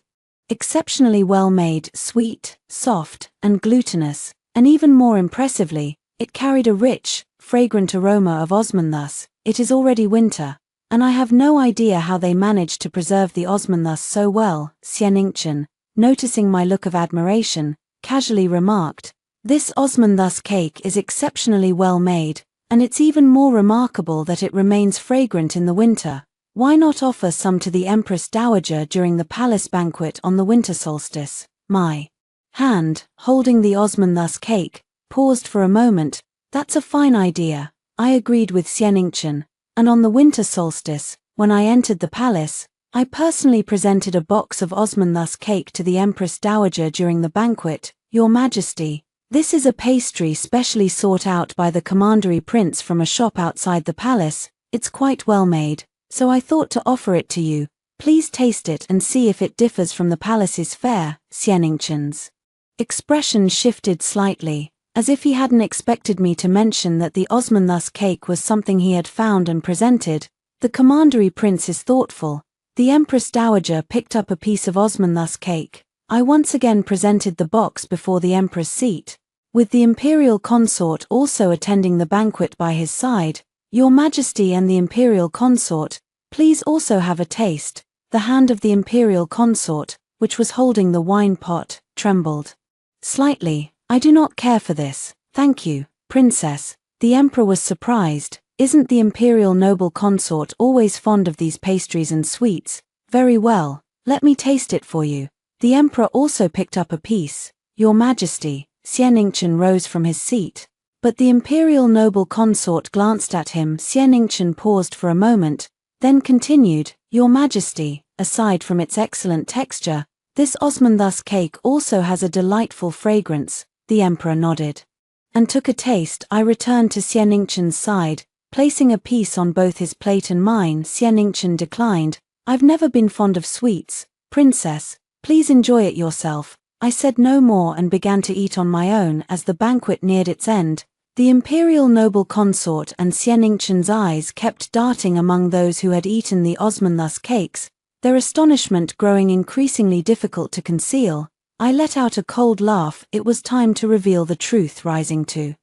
A: Exceptionally well made, sweet, soft, and glutinous, and even more impressively, it carried a rich, fragrant aroma of osmanthus. It is already winter, and I have no idea how they managed to preserve the osmanthus so well, Xianingchen, noticing my look of admiration, casually remarked, "This osmanthus cake is exceptionally well made, and it's even more remarkable that it remains fragrant in the winter. Why not offer some to the Empress Dowager during the palace banquet on the winter solstice?" My hand, holding the osmanthus cake, paused for a moment. "That's a fine idea," I agreed with Xianingchen, and on the winter solstice, when I entered the palace, I personally presented a box of osmanthus cake to the Empress Dowager during the banquet. "Your Majesty, this is a pastry specially sought out by the commandery prince from a shop outside the palace. It's quite well made, so I thought to offer it to you. Please taste it and see if it differs from the palace's fare." Xianingchen's expression shifted slightly, as if he hadn't expected me to mention that the osmanthus cake was something he had found and presented. "The commandery prince is thoughtful." The Empress Dowager picked up a piece of osmanthus cake. I once again presented the box before the Emperor's seat, with the imperial consort also attending the banquet by his side. "Your Majesty and the imperial consort, please also have a taste." The hand of the imperial consort, which was holding the wine pot, trembled slightly. "I do not care for this, thank you, Princess." The Emperor was surprised. "Isn't the imperial noble consort always fond of these pastries and sweets?" "Very well, let me taste it for you." The Emperor also picked up a piece. "Your Majesty." Xianingchen rose from his seat, but the imperial noble consort glanced at him. Xianingchen paused for a moment, then continued, "Your Majesty, aside from its excellent texture, this osmanthus cake also has a delightful fragrance." The Emperor nodded and took a taste. I returned to Xianingchen's side, placing a piece on both his plate and mine. Xianingchen declined. "I've never been fond of sweets, Princess. Please enjoy it yourself." I said no more and began to eat on my own. As the banquet neared its end, the imperial noble consort and Xianingchen's eyes kept darting among those who had eaten the osmanthus cakes, their astonishment growing increasingly difficult to conceal. I let out a cold laugh. It was time to reveal the truth. Rising to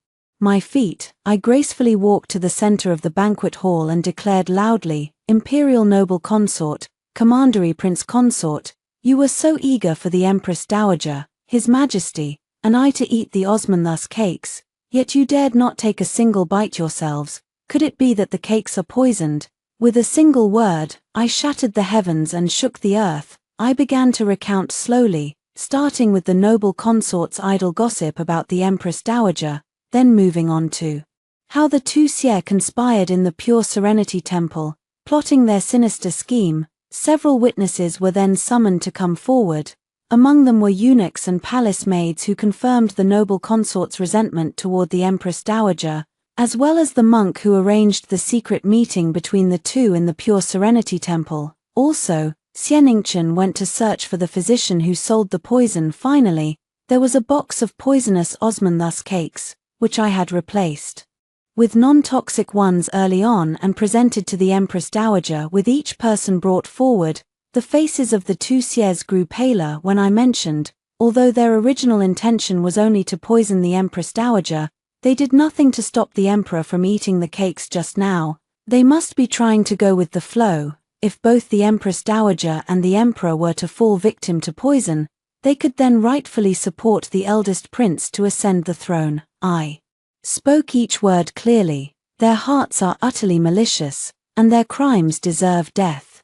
A: my feet, I gracefully walked to the center of the banquet hall and declared loudly, "Imperial noble consort, commandery prince consort, you were so eager for the Empress Dowager, His Majesty, and I to eat the osmanthus cakes, yet you dared not take a single bite yourselves. Could it be that the cakes are poisoned?" With a single word, I shattered the heavens and shook the earth. I began to recount slowly, starting with the noble consort's idle gossip about the Empress Dowager, then moving on to how the two Xie conspired in the Pure Serenity Temple, plotting their sinister scheme. Several witnesses were then summoned to come forward. Among them were eunuchs and palace maids who confirmed the noble consort's resentment toward the Empress Dowager, as well as the monk who arranged the secret meeting between the two in the Pure Serenity Temple. Also, Xianingchen went to search for the physician who sold the poison. Finally, there was a box of poisonous osmanthus cakes, which I had replaced with non-toxic ones early on and presented to the Empress Dowager. With each person brought forward, the faces of the two Xies grew paler when I mentioned, although their original intention was only to poison the Empress Dowager, they did nothing to stop the Emperor from eating the cakes just now. They must be trying to go with the flow. If both the Empress Dowager and the Emperor were to fall victim to poison, they could then rightfully support the eldest prince to ascend the throne. I spoke each word clearly. Their hearts are utterly malicious, and their crimes deserve death.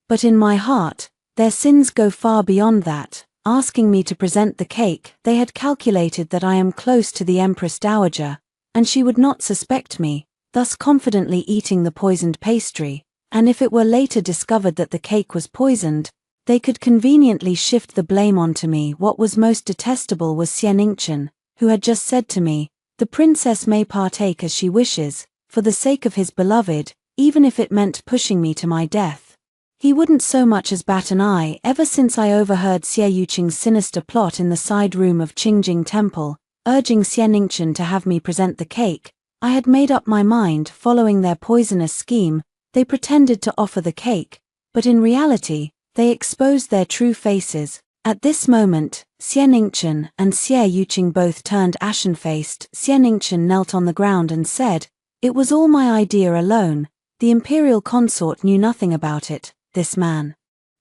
A: But in my heart, their sins go far beyond that. Asking me to present the cake, they had calculated that I am close to the Empress Dowager, and she would not suspect me, thus confidently eating the poisoned pastry, and if it were later discovered that the cake was poisoned, they could conveniently shift the blame onto me. What was most detestable was Xianingchen, who had just said to me, "The princess may partake as she wishes, for the sake of his beloved, even if it meant pushing me to my death." He wouldn't so much as bat an eye. Ever since I overheard Xie Yuqing's sinister plot in the side room of Qingjing Temple, urging Xianingchen to have me present the cake, I had made up my mind. Following their poisonous scheme, they pretended to offer the cake, but in reality, they exposed their true faces. At this moment, Xianingchen and Xie Yuqing both turned ashen-faced. Xianingchen knelt on the ground and said, "It was all my idea alone. The imperial consort knew nothing about it. This man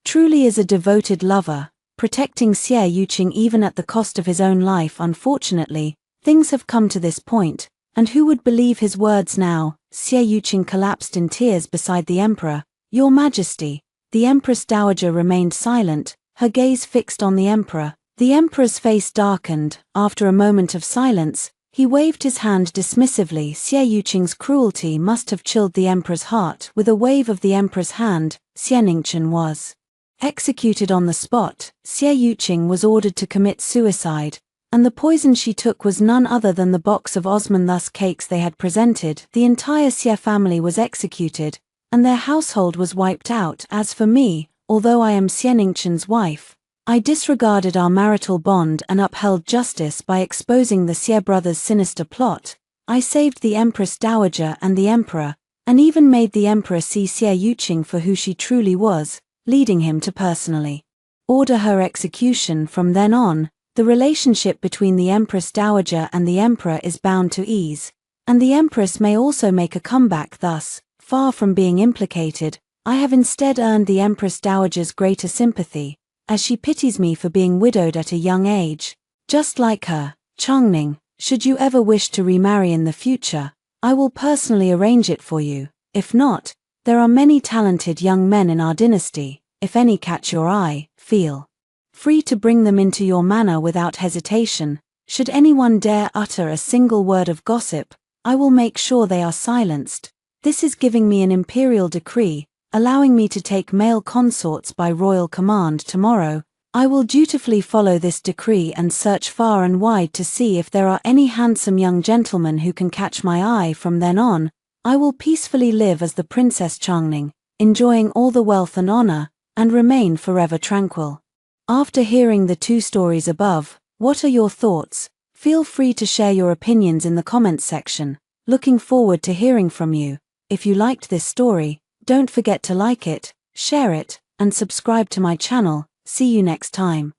A: truly is a devoted lover, protecting Xie Yuqing even at the cost of his own life. Unfortunately, things have come to this point, and who would believe his words now?" Xie Yuqing collapsed in tears beside the emperor. "Your Majesty." The Empress Dowager remained silent, her gaze fixed on the emperor. The emperor's face darkened. After a moment of silence, he waved his hand dismissively. Xie Yuqing's cruelty must have chilled the emperor's heart. With a wave of the emperor's hand, Xianingchen was executed on the spot. Xie Yuqing was ordered to commit suicide, and the poison she took was none other than the box of Osmanthus cakes they had presented. The entire Xie family was executed, and their household was wiped out. As for me, although I am Xianingchen's wife, I disregarded our marital bond and upheld justice by exposing the Xie brothers' sinister plot. I saved the Empress Dowager and the Emperor, and even made the Emperor see Xie Yuqing for who she truly was, leading him to personally order her execution. From then on, the relationship between the Empress Dowager and the Emperor is bound to ease, and the Empress may also make a comeback. Thus, far from being implicated, I have instead earned the Empress Dowager's greater sympathy, as she pities me for being widowed at a young age. Just like her, Chongning, should you ever wish to remarry in the future, I will personally arrange it for you. If not, there are many talented young men in our dynasty. If any catch your eye, feel free to bring them into your manor without hesitation. Should anyone dare utter a single word of gossip, I will make sure they are silenced. This is giving me an imperial decree, allowing me to take male consorts by royal command tomorrow. I will dutifully follow this decree and search far and wide to see if there are any handsome young gentlemen who can catch my eye. From then on, I will peacefully live as the Princess Chongning, enjoying all the wealth and honor, and remain forever tranquil. After hearing the two stories above, what are your thoughts? Feel free to share your opinions in the comments section. Looking forward to hearing from you. If you liked this story, don't forget to like it, share it, and subscribe to my channel. See you next time.